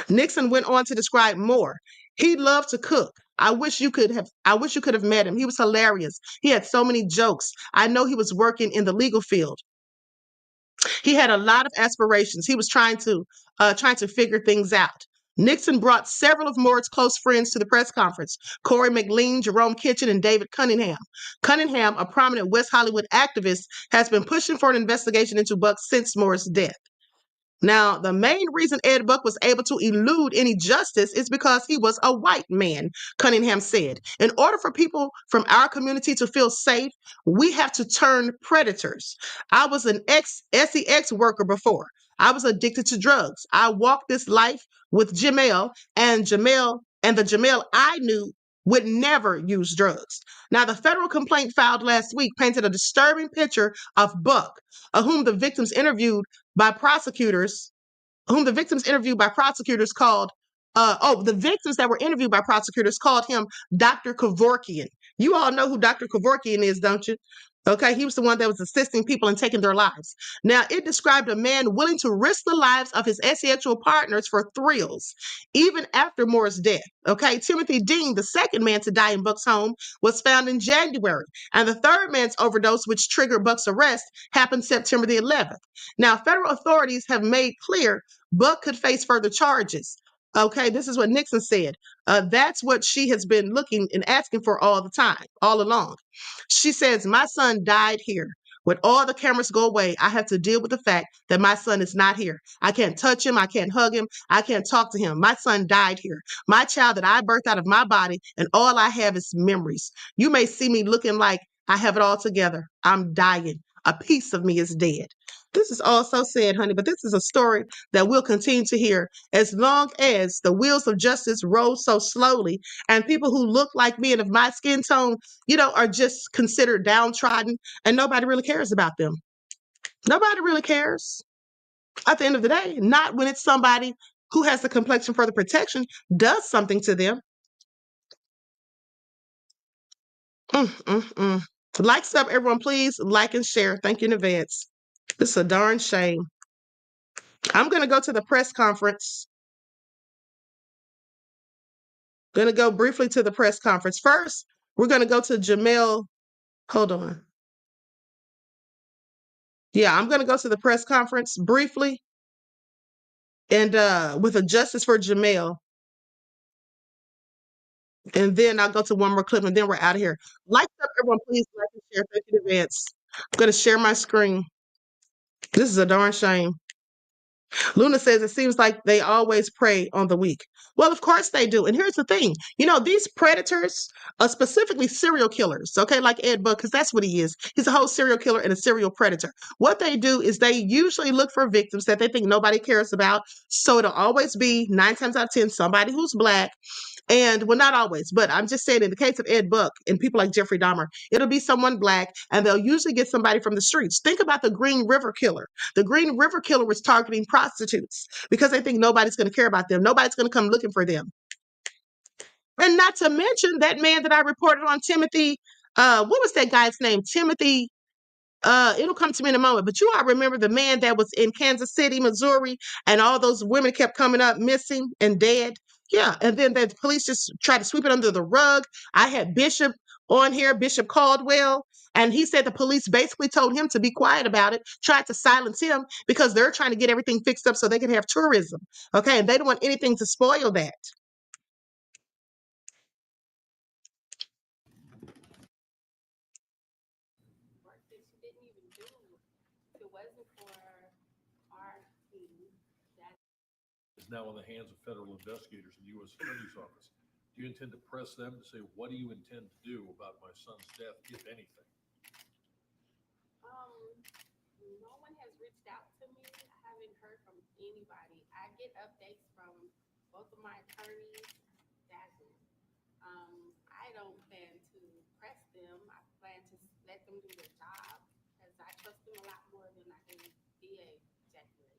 Nixon went on to describe Moore. He loved to cook. I wish you could have met him. He was hilarious. He had so many jokes. I know he was working in the legal field. He had a lot of aspirations. He was trying to figure things out. Nixon brought several of Moore's close friends to the press conference: Corey McLean, Jerome Kitchen, and David Cunningham. Cunningham, a prominent West Hollywood activist, has been pushing for an investigation into Buck since Moore's death. Now, the main reason Ed Buck was able to elude any justice is because he was a white man, Cunningham said. In order for people from our community to feel safe, we have to turn predators. I was an ex-SEX worker before. I was addicted to drugs. I walked this life with Jamel, and the Jamel I knew would never use drugs. Now, the federal complaint filed last week painted a disturbing picture of Buck, whom the victims interviewed by prosecutors called, the victims that were interviewed by prosecutors called him Dr. Kevorkian. You all know who Dr. Kevorkian is, don't you? Okay, he was the one that was assisting people and taking their lives. Now, it described a man willing to risk the lives of his sexual partners for thrills, even after Moore's death. Okay, Timothy Dean, the second man to die in Buck's home, was found in January, and the third man's overdose, which triggered Buck's arrest, happened September the 11th. Now, federal authorities have made clear Buck could face further charges. Okay, this is what Nixon said. That's what she has been looking and asking for all the time, all along. She says, my son died here. When all the cameras go away, I have to deal with the fact that my son is not here. I can't touch him. I can't hug him. I can't talk to him. My son died here. My child that I birthed out of my body, and all I have is memories. You may see me looking like I have it all together. I'm dying. A piece of me is dead. This is all so sad, honey, but this is a story that we'll continue to hear as long as the wheels of justice roll so slowly and people who look like me and of my skin tone, are just considered downtrodden and nobody really cares about them. Nobody really cares at the end of the day, not when it's somebody who has the complexion for the protection, does something to them. Likes up, everyone, please like and share. Thank you in advance. This is a darn shame. I'm going to go to the press conference. Going to go briefly to the press conference. First, we're going to go to Jamal. Hold on. Yeah, I'm going to go to the press conference briefly and with a justice for Jamal. And then I'll go to one more clip and then we're out of here. Like up, everyone, please like and share. Thank you in advance. I'm going to share my screen. This is a darn shame. Luna says it seems like they always prey on the weak. Well, of course they do. And here's the thing. These predators are specifically serial killers, okay, like Ed Buck, because that's what he is. He's a whole serial killer and a serial predator. What they do is they usually look for victims that they think nobody cares about. So it'll always be 9 times out of 10 somebody who's Black. And well, not always, but I'm just saying in the case of Ed Buck and people like Jeffrey Dahmer, it'll be someone Black and they'll usually get somebody from the streets. Think about the Green River Killer. The Green River Killer was targeting prostitutes because they think nobody's going to care about them. Nobody's going to come looking for them. And not to mention that man that I reported on, Timothy, what was that guy's name? Timothy. It'll come to me in a moment, but you all remember the man that was in Kansas City, Missouri, and all those women kept coming up missing and dead. Yeah, and then the police just tried to sweep it under the rug. I had Bishop on here, Bishop Caldwell, and he said the police basically told him to be quiet about it, tried to silence him because they're trying to get everything fixed up so they can have tourism. Okay, and they don't want anything to spoil that. Is now in the hands of federal investigators in the U.S. Attorney's Office. Do you intend to press them to say, what do you intend to do about my son's death, if anything? No one has reached out to me. I haven't heard from anybody. I get updates from both of my attorneys. That's it. I don't plan to press them. I plan to let them do their job because I trust them a lot more than I can DA executive.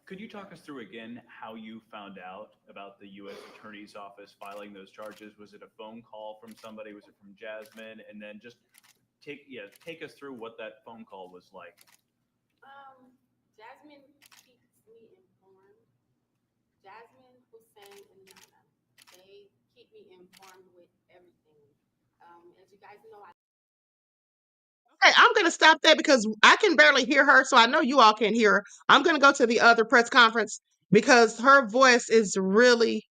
Could you talk us through again how you found out about the U.S. Attorney's Office filing those charges? Was it a phone call from somebody? Was it from Jasmine? And then just take us through what that phone call was like. Jasmine keeps me informed. Jasmine, Hussein, and Nana, they keep me informed with everything. As you guys know, Okay, I'm going to stop that because I can barely hear her, so I know you all can't hear her. I'm going to go to the other press conference because her voice is really,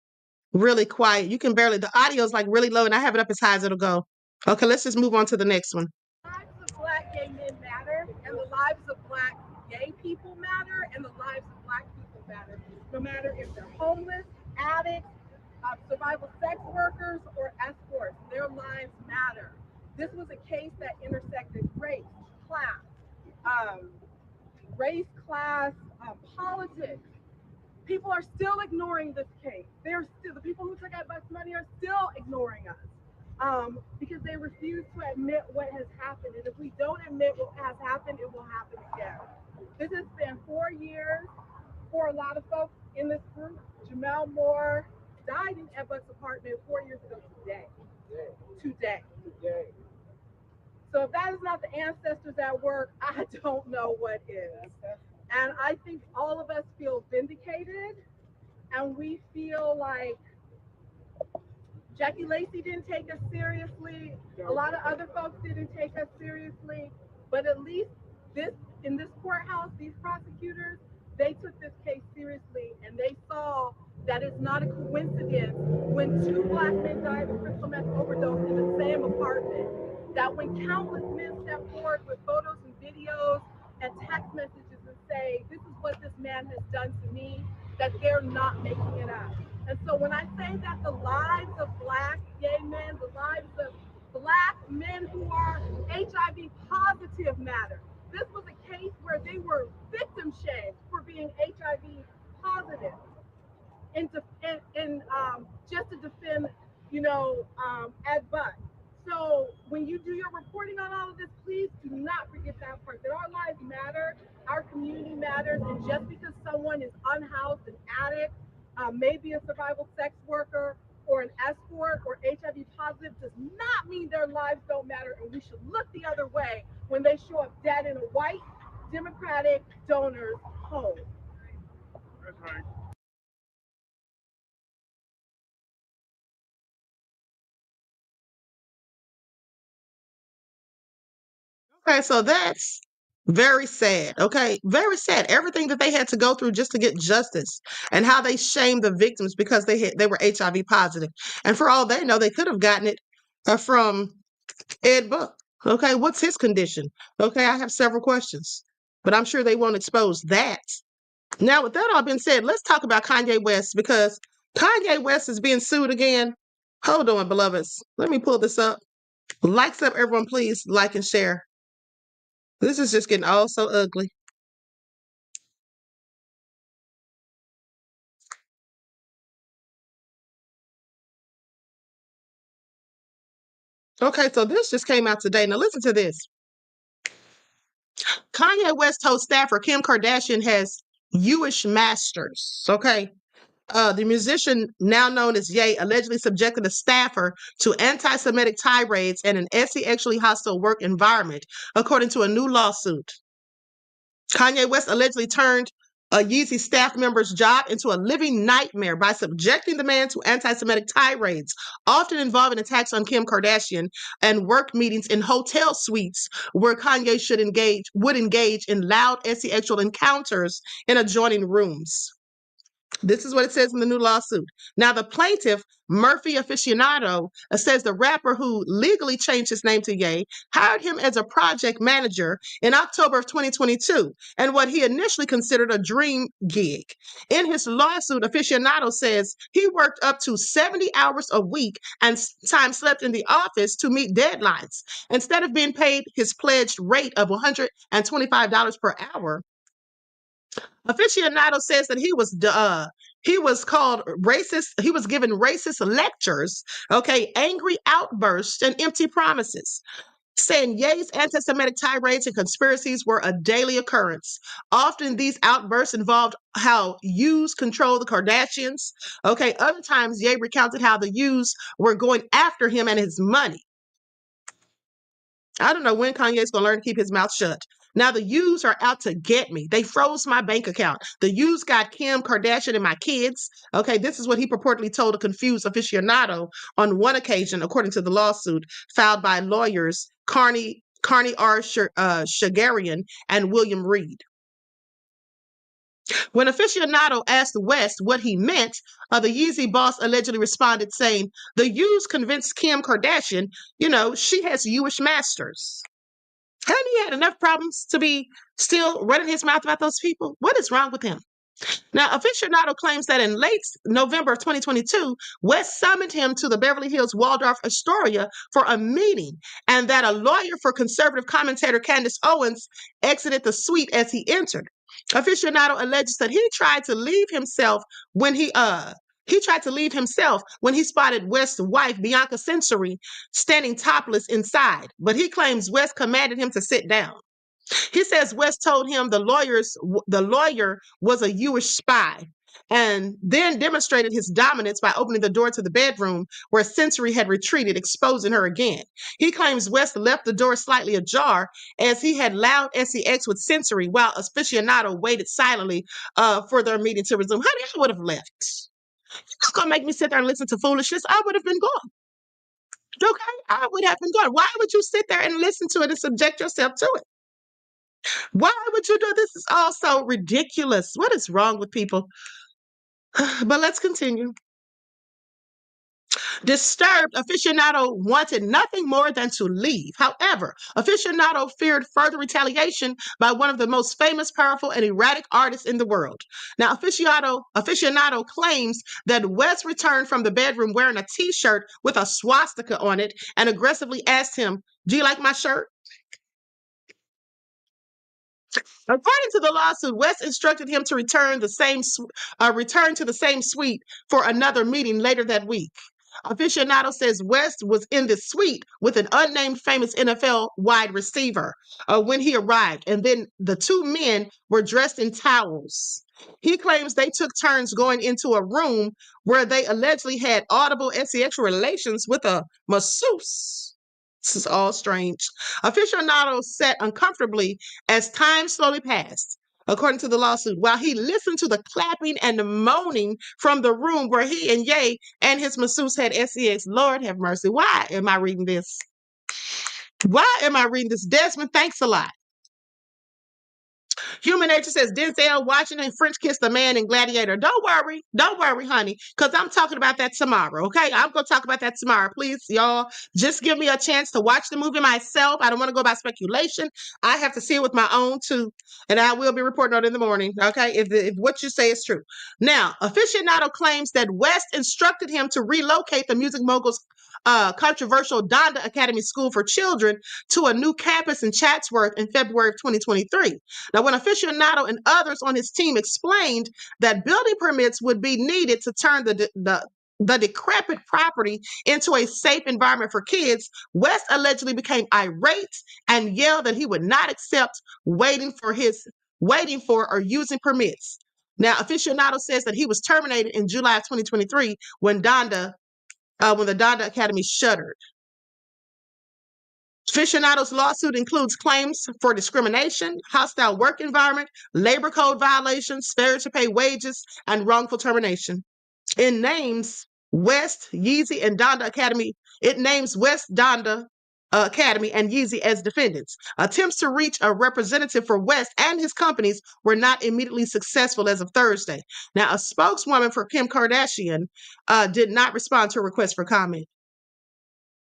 really quiet. You can barely, the audio is like really low, and I have it up as high as it'll go. Okay, let's just move on to the next one. The lives of Black gay men matter, and the lives of Black gay people matter, and the lives of Black people matter. No matter if they're homeless, addicts, survival sex workers, or escorts, their lives matter. This was a case that intersected race, class, politics. People are still ignoring this case. The people who took Ed Buck's money are still ignoring us because they refuse to admit what has happened. And if we don't admit what has happened, it will happen again. This has been 4 years for a lot of folks in this group. Jamel Moore, died in Ed Buck's apartment 4 years ago today. Today. So if that is not the ancestors at work, I don't know what is. And I think all of us feel vindicated, and we feel like Jackie Lacey didn't take us seriously. A lot of other folks didn't take us seriously, but at least in this courthouse, these prosecutors, they took this case seriously, and they saw that it's not a coincidence when 2 Black men died of crystal meth overdose in the same apartment, that when countless men step forward with photos and videos and text messages and say, this is what this man has done to me, that they're not making it up. And so when I say that the lives of Black gay men, the lives of Black men who are HIV positive matter, this was a case where they were victim shamed for being HIV positive, and just to defend, Ed Buck. So when you do your reporting on all of this, please do not forget that part, that our lives matter, our community matters, and just because someone is unhoused, an addict, maybe a survival sex worker or an escort or HIV positive, does not mean their lives don't matter, and we should look the other way when they show up dead in a white Democratic donor's home. That's right. Okay, so that's very sad. Okay, very sad. Everything that they had to go through just to get justice, and how they shamed the victims because they were HIV positive, and for all they know, they could have gotten it from Ed Buck. Okay, what's his condition? Okay, I have several questions, but I'm sure they won't expose that. Now, with that all being said, let's talk about Kanye West, because Kanye West is being sued again. Hold on, beloveds. Let me pull this up. Likes up, everyone, please like and share. This is just getting all so ugly. Okay, so this just came out today. Now listen to this. Kanye West told staffer Kim Kardashian has Jewish masters. Okay. The musician, now known as Ye, allegedly subjected a staffer to anti-Semitic tirades and an sexually hostile work environment, according to a new lawsuit. Kanye West allegedly turned a Yeezy staff member's job into a living nightmare by subjecting the man to anti-Semitic tirades, often involving attacks on Kim Kardashian and work meetings in hotel suites where Kanye would engage in loud sexual encounters in adjoining rooms. This is what it says in the new lawsuit. Now, the plaintiff, Murphy Aficionado, says the rapper, who legally changed his name to Ye, hired him as a project manager in October of 2022, and what he initially considered a dream gig. In his lawsuit, Aficionado says he worked up to 70 hours a week and time slept in the office to meet deadlines. Instead of being paid his pledged rate of $125 per hour, Aficionado says that he was called racist. He was given racist lectures, okay, angry outbursts, and empty promises, saying Ye's anti-Semitic tirades and conspiracies were a daily occurrence. Often these outbursts involved how Jews control the Kardashians. Okay, other times Ye recounted how the Jews were going after him and his money. I don't know when Kanye's going to learn to keep his mouth shut. Now, the Jews are out to get me. They froze my bank account. The Jews got Kim Kardashian and my kids. Okay, this is what he purportedly told a confused aficionado on one occasion, according to the lawsuit filed by lawyers Carney R. Shagarian and William Reed. When Aficionado asked West what he meant, the Yeezy boss allegedly responded saying, the Jews convinced Kim Kardashian, she has Jewish masters. Hadn't he had enough problems to be still running his mouth about those people? What is wrong with him? Now, Aficionado claims that in late November of 2022, West summoned him to the Beverly Hills Waldorf Astoria for a meeting, and that a lawyer for conservative commentator Candace Owens exited the suite as he entered. Aficionado alleges that he tried to leave himself when he spotted West's wife, Bianca Sensory, standing topless inside, but he claims West commanded him to sit down. He says West told him the lawyer was a Jewish spy and then demonstrated his dominance by opening the door to the bedroom where Sensory had retreated, exposing her again. He claims West left the door slightly ajar as he had loud sex with Sensory while Aficionado waited silently for their meeting to resume. Honey, I would have left. You're not going to make me sit there and listen to foolishness. I would have been gone. Okay? I would have been gone. Why would you sit there and listen to it and subject yourself to it? Why would you do this? Is all so ridiculous. What is wrong with people? But let's continue. Disturbed, Aficionado wanted nothing more than to leave. However, Aficionado feared further retaliation by one of the most famous, powerful, and erratic artists in the world. Now, Aficionado claims that West returned from the bedroom wearing a t-shirt with a swastika on it and aggressively asked him, "Do you like my shirt?" According to the lawsuit, West instructed him to return to the same suite for another meeting later that week. Aficionado says West was in the suite with an unnamed famous NFL wide receiver when he arrived, and then the two men were dressed in towels. He claims they took turns going into a room where they allegedly had audible sexual relations with a masseuse. This is all strange. Aficionado sat uncomfortably as time slowly passed. According to the lawsuit, while he listened to the clapping and the moaning from the room where he and Ye and his masseuse had sex. Lord have mercy. Why am I reading this? Why am I reading this? Desmond, thanks a lot. Human Nature says Denzel Washington French kissed a man in Gladiator. Don't worry, honey, because I'm talking about that tomorrow. Okay, I'm gonna talk about that tomorrow. Please, y'all, just give me a chance to watch the movie myself. I don't want to go by speculation. I have to see it with my own too, and I will be reporting on it in the morning. Okay, if what you say is true. Now, Aficionado claims that West instructed him to relocate the music mogul's controversial Donda Academy School for Children to a new campus in Chatsworth in February of 2023. Now, when Aficionado and others on his team explained that building permits would be needed to turn the decrepit property into a safe environment for kids, West allegedly became irate and yelled that he would not accept waiting for or using permits. Now, Aficionado says that he was terminated in July of 2023 when the Donda Academy shuttered. Aficionado's lawsuit includes claims for discrimination, hostile work environment, labor code violations, failure to pay wages, and wrongful termination. It names West, Yeezy, and Donda Academy. It names West, Donda Academy, and Yeezy as defendants. Attempts to reach a representative for West and his companies were not immediately successful as of Thursday. Now, a spokeswoman for Kim Kardashian did not respond to a request for comment.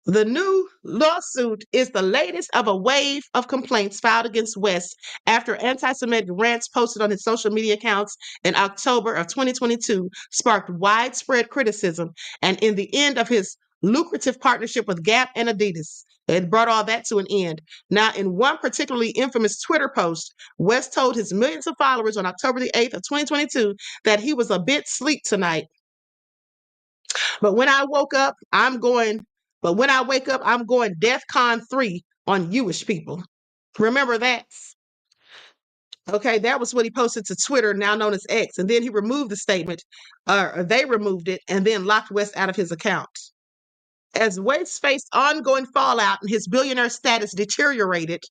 The new lawsuit is the latest of a wave of complaints filed against West after anti-Semitic rants posted on his social media accounts in October of 2022 sparked widespread criticism, and in the end of his lucrative partnership with Gap and Adidas. It brought all that to an end. Now, in one particularly infamous Twitter post, West told his millions of followers on October the 8th of 2022 that he was a bit sleep tonight. But when I wake up, I'm going DEFCON 3 on Jewish people. Remember that? Okay, that was what he posted to Twitter, now known as X. And then he removed the statement, or they removed it, and then locked West out of his account. As West faced ongoing fallout and his billionaire status deteriorated,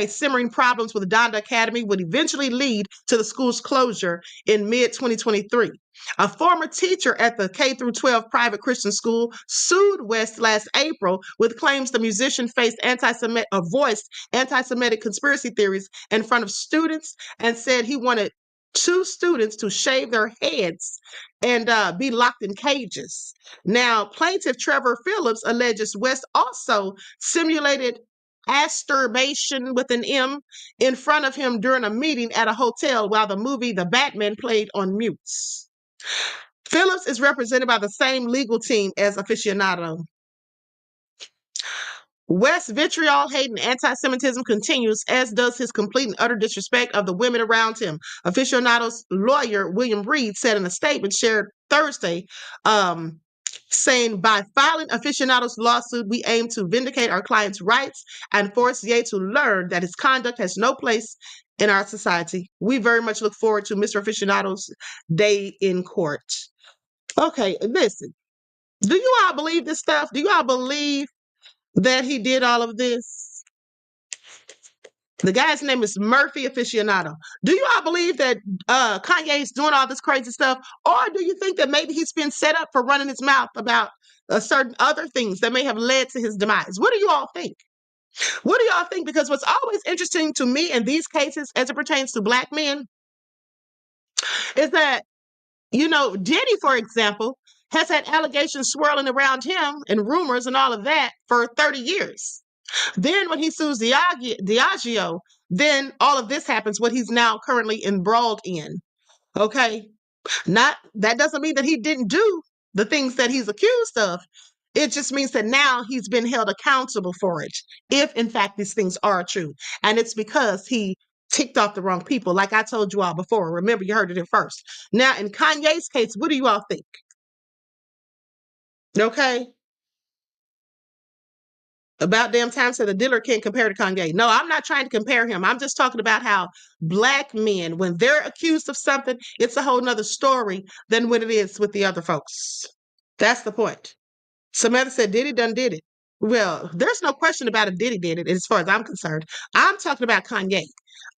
simmering problems with Donda Academy would eventually lead to the school's closure in mid-2023. A former teacher at the K-12 private Christian school sued West last April with claims the musician voiced anti-Semitic conspiracy theories in front of students and said he wanted 2 students to shave their heads and be locked in cages. Now, plaintiff Trevor Phillips alleges West also simulated masturbation with an M in front of him during a meeting at a hotel while the movie The Batman played on mutes. Phillips is represented by the same legal team as Aficionado. West's vitriol, hate, and anti-Semitism continues, as does his complete and utter disrespect of the women around him. Aficionado's lawyer, William Reed, said in a statement shared Thursday, saying, by filing Aficionado's lawsuit, we aim to vindicate our client's rights and force Ye to learn that his conduct has no place in our society. We very much look forward to Mr. Aficionado's day in court. Okay, listen. Do you all believe this stuff? Do you all believe that he did all of this? The guy's name is Murphy Aficionado. Do you all believe that Kanye is doing all this crazy stuff? Or do you think that maybe he's been set up for running his mouth about certain other things that may have led to his demise? What do you all think? What do y'all think? Because what's always interesting to me in these cases as it pertains to Black men is that, you know, Diddy, for example, has had allegations swirling around him and rumors and all of that for 30 years. Then when he sues Diageo, then all of this happens, what he's now currently embroiled in. Okay? Not that doesn't mean that he didn't do the things that he's accused of. It just means that now he's been held accountable for it, if in fact these things are true. And it's because he ticked off the wrong people, like I told you all before. Remember, you heard it here first. Now, in Kanye's case, what do you all think? Okay? About damn time said the dealer can't compare to Kanye. No, I'm not trying to compare him. I'm just talking about how Black men, when they're accused of something, it's a whole nother story than what it is with the other folks. That's the point. Samantha said Diddy done did it. Well, there's no question about it. Diddy did it as far as I'm concerned. I'm talking about Kanye.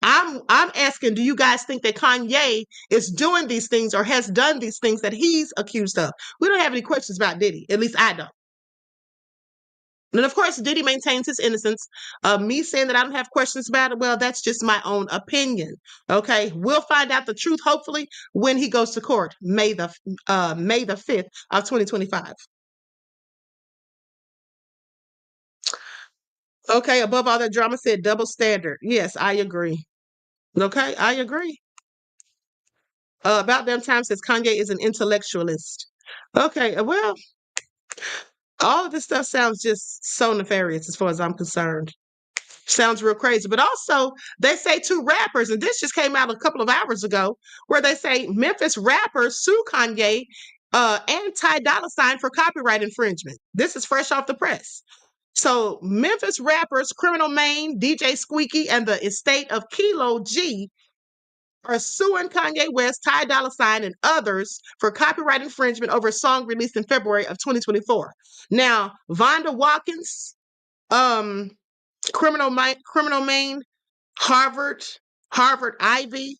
I'm asking, do you guys think that Kanye is doing these things or has done these things that he's accused of? We don't have any questions about Diddy. At least I don't. And of course, Diddy maintains his innocence. Me saying that I don't have questions about it, well, that's just my own opinion. Okay, we'll find out the truth hopefully when he goes to court, May the 5th of 2025. Okay, above all that drama said double standard. Yes, I agree. Okay, I agree. About them time says Kanye is an intellectualist. Okay, well, all of this stuff sounds just so nefarious as far as I'm concerned. Sounds real crazy. But also, they say two rappers, and this just came out a couple of hours ago, where they say Memphis rappers sue Kanye and Ty Dolla $ign for copyright infringement. This is fresh off the press. So Memphis rappers Criminal Maine, DJ Squeaky, and the estate of Kilo G are suing Kanye West, Ty Dolla $ign, and others for copyright infringement over a song released in February of 2024. Now, Vonda Watkins, Criminal Maine, Harvard Ivy,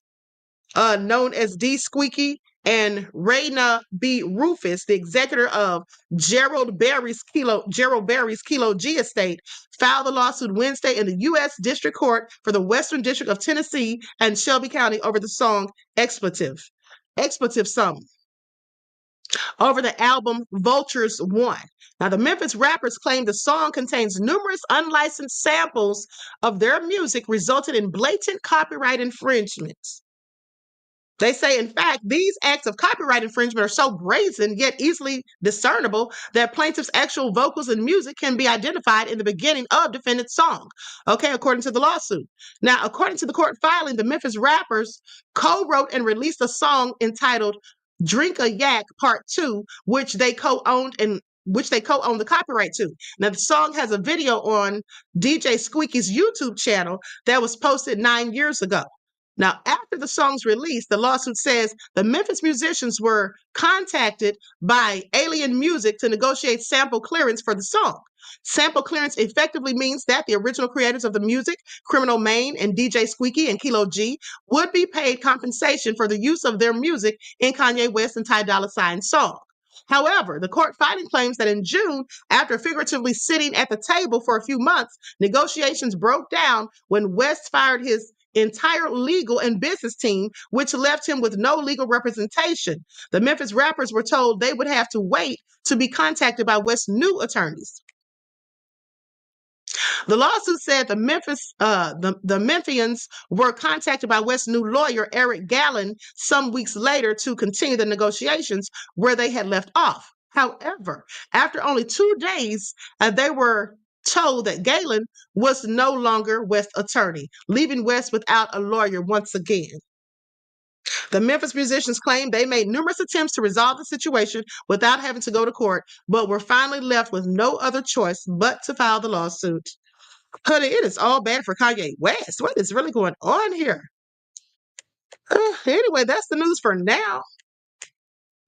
known as D Squeaky, and Raina B. Rufus, the executor of Gerald Berry's Kilo G estate, filed the lawsuit Wednesday in the U.S. District Court for the Western District of Tennessee and Shelby County over the song Expletive Song, over the album Vultures One. Now, the Memphis rappers claim the song contains numerous unlicensed samples of their music, resulting in blatant copyright infringements. They say, in fact, these acts of copyright infringement are so brazen yet easily discernible that plaintiffs' actual vocals and music can be identified in the beginning of defendant's song. Okay, according to the lawsuit. Now, according to the court filing, the Memphis rappers co-wrote and released a song entitled Drink a Yak Part 2, which they co-owned the copyright to. Now, the song has a video on DJ Squeaky's YouTube channel that was posted 9 years ago. Now, after the song's release, the lawsuit says the Memphis musicians were contacted by Alien Music to negotiate sample clearance for the song. Sample clearance effectively means that the original creators of the music, Criminal Maine and DJ Squeaky and Kilo G, would be paid compensation for the use of their music in Kanye West and Ty Dolla $ign's song. However, the court filing claims that in June, after figuratively sitting at the table for a few months, negotiations broke down when West fired his entire legal and business team, which left him with no legal representation. The Memphis rappers were told they would have to wait to be contacted by West's new attorneys. The lawsuit said the Memphians were contacted by West's new lawyer, Eric Gallen, some weeks later to continue the negotiations where they had left off. However, after only 2 days, they were told that Galen was no longer West's attorney, leaving West without a lawyer once again. The Memphis musicians claim they made numerous attempts to resolve the situation without having to go to court, but were finally left with no other choice but to file the lawsuit. Honey, it is all bad for Kanye West. What is really going on here? Anyway, that's the news for now.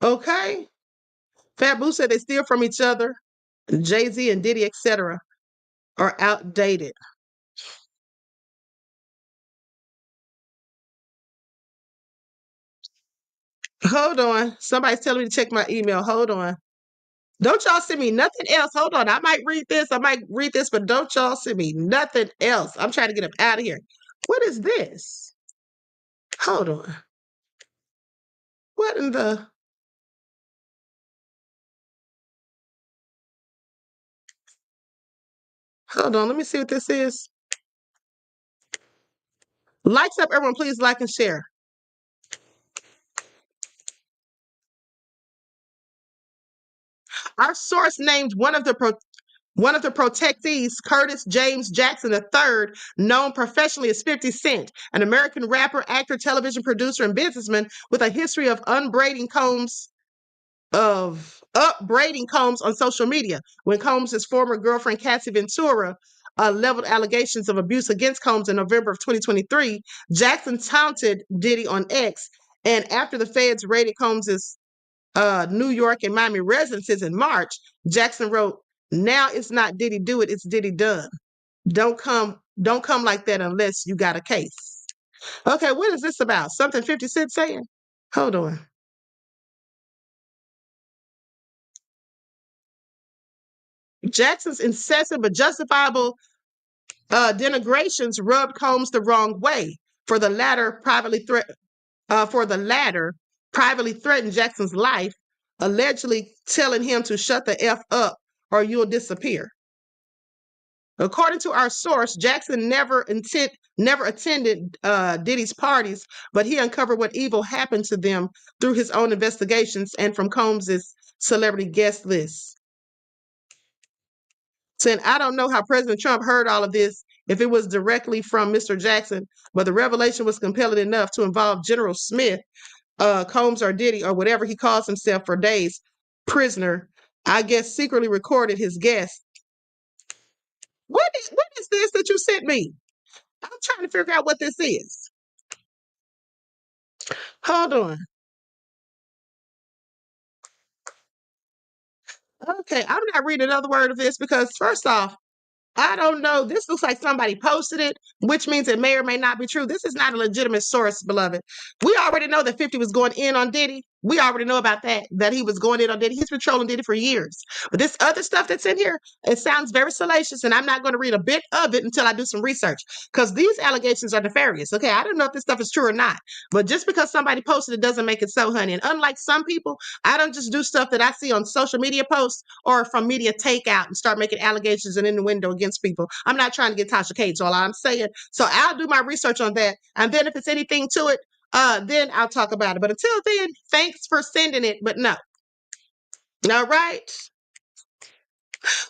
Okay. Fat Boo said they steal from each other. Jay-Z and Diddy, etc., are outdated. Hold on. Somebody's telling me to check my email. Hold on. Don't y'all send me nothing else. Hold on. I might read this, but don't y'all send me nothing else. I'm trying to get up out of here. What is this? Hold on. What in the... Hold on. Let me see what this is. Lights up, everyone. Please like and share. Our source named one of the protectees, Curtis James Jackson III, known professionally as 50 Cent, an American rapper, actor, television producer, and businessman with a history of upbraiding Combs on social media. When Combs' former girlfriend, Cassie Ventura, leveled allegations of abuse against Combs in November of 2023, Jackson taunted Diddy on X. And after the feds raided Combs' New York and Miami residences in March, Jackson wrote, "Now it's not Diddy do it, it's Diddy done. Don't come like that unless you got a case." Okay, what is this about? Something 50 Cent saying? Hold on. Jackson's incessant but justifiable denigrations rubbed Combs the wrong way. For the latter privately threatened Jackson's life, allegedly telling him to shut the F up or you'll disappear. According to our source, Jackson never attended Diddy's parties, but he uncovered what evil happened to them through his own investigations and from Combs' celebrity guest list. Saying, I don't know how President Trump heard all of this, if it was directly from Mr. Jackson, but the revelation was compelling enough to involve General Smith, Combs or Diddy, or whatever he calls himself for days, prisoner, I guess secretly recorded his guest. What is this that you sent me? I'm trying to figure out what this is. Hold on. Okay, I'm not reading another word of this because first off, I don't know. This looks like somebody posted it, which means it may or may not be true. This is not a legitimate source, beloved. We already know that 50 was going in on Diddy. We already know about that he was going in on Diddy. He's been trolling Diddy for years. But this other stuff that's in here, it sounds very salacious, and I'm not going to read a bit of it until I do some research because these allegations are nefarious. Okay, I don't know if this stuff is true or not, but just because somebody posted it doesn't make it so, honey. And unlike some people, I don't just do stuff that I see on social media posts or from media takeout and start making allegations and innuendo against people. I'm not trying to get Tasha K. All I'm saying. So I'll do my research on that. And then if it's anything to it, then I'll talk about it. But until then, thanks for sending it, but no. All right.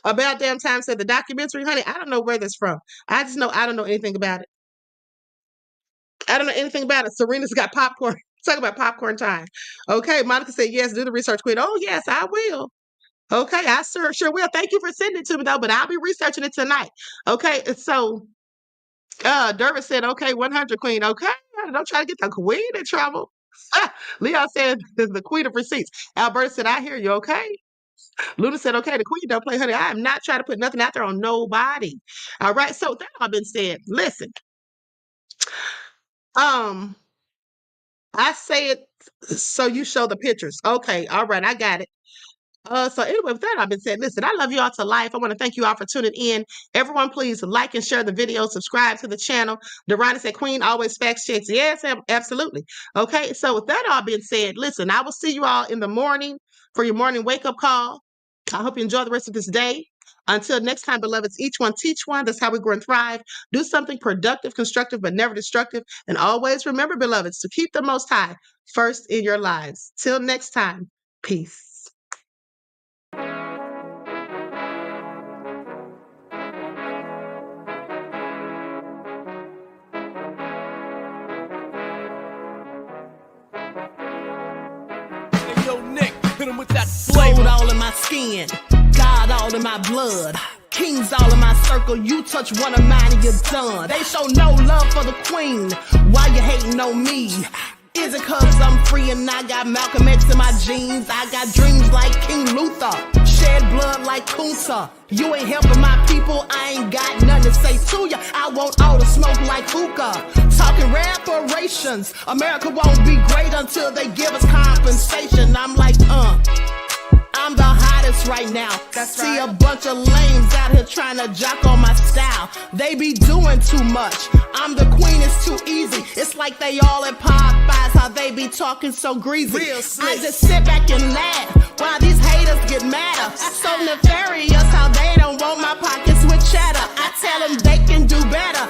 About Damn Time said the documentary, honey, I don't know where this from. I just know I don't know anything about it. I don't know anything about it. Serena's got popcorn. Talk about popcorn time. Okay, Monica said, yes, do the research, queen. Oh, yes, I will. Okay, I sure will. Thank you for sending it to me, though, but I'll be researching it tonight. Okay, so Dervis said, okay, 100 queen. Okay, don't try to get the queen in trouble. Leon said, the queen of receipts. Alberta said, I hear you. Okay. Luna said, okay, the queen don't play, honey. I am not trying to put nothing out there on nobody. All right, so that all been said. Listen, I say it so you show the pictures. Okay, all right, I got it. So anyway, with that I've been saying, listen, I love you all to life. I want to thank you all for tuning in. Everyone, please like and share the video, subscribe to the channel. Dorana said, Queen always facts checks. Yes, absolutely. Okay, so with that all being said, listen, I will see you all in the morning for your morning wake-up call. I hope you enjoy the rest of this day. Until next time, beloveds, each one teach one. That's how we grow and thrive. Do something productive, constructive, but never destructive. And always remember, beloveds, to keep the Most High first in your lives. Till next time, peace. Hit him with that flavor. Soul all in my skin, God all in my blood, kings all in my soul. circle, you touch one of mine and you're done. They show no love for the queen. Why you hating on me? Is it cause I'm free and I got Malcolm X in my jeans? I got dreams like King Luther, shed blood like Kunta. You ain't helping my people, I ain't got nothing to say to ya. I want all the smoke like hookah. Talking reparations, America won't be great until they give us compensation. I'm like, I'm the hottest right now. See a bunch of lames out here trying to jock on my style. They be doing too much. I'm the queen, it's too easy. It's like they all in Popeyes, how they be talking so greasy. I just sit back and laugh while these haters get madder. So nefarious how they don't want my pockets with cheddar. I tell them they can do better.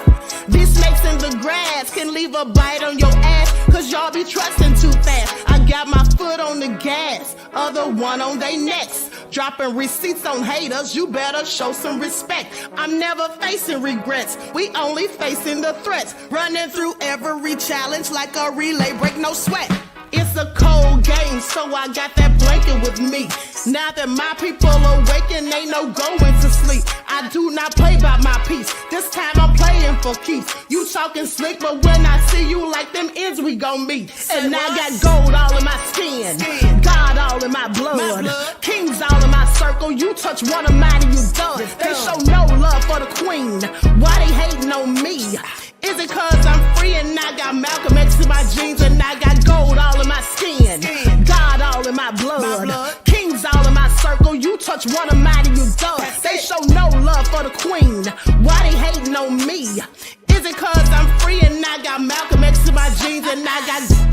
These snakes in the grass can leave a bite on your ass, cause y'all be trusting too fast. I got my foot on the gas, other one on they necks. Dropping receipts on haters, you better show some respect. I'm never facing regrets, we only facing the threats. Running through every challenge like a relay, break no sweat. It's a cold game, so I got that blanket with me. Now that my people awaken, ain't no going to sleep. I do not play by my piece, this time I'm playing for keeps. You talking slick, but when I see you like them ends, we gon' meet. And I got gold all in my skin, God all in my blood, kings all in my circle. You touch one of mine and you done. They show no love for the queen. Why they hating on me? Is it cause I'm free and I got Malcolm X in my jeans and I got gold all in my skin, God all in my blood, kings all in my circle. You touch one of mine and you done. They show no love for the queen. Why they hating on me? Is it cause I'm free and I got Malcolm X in my jeans and I got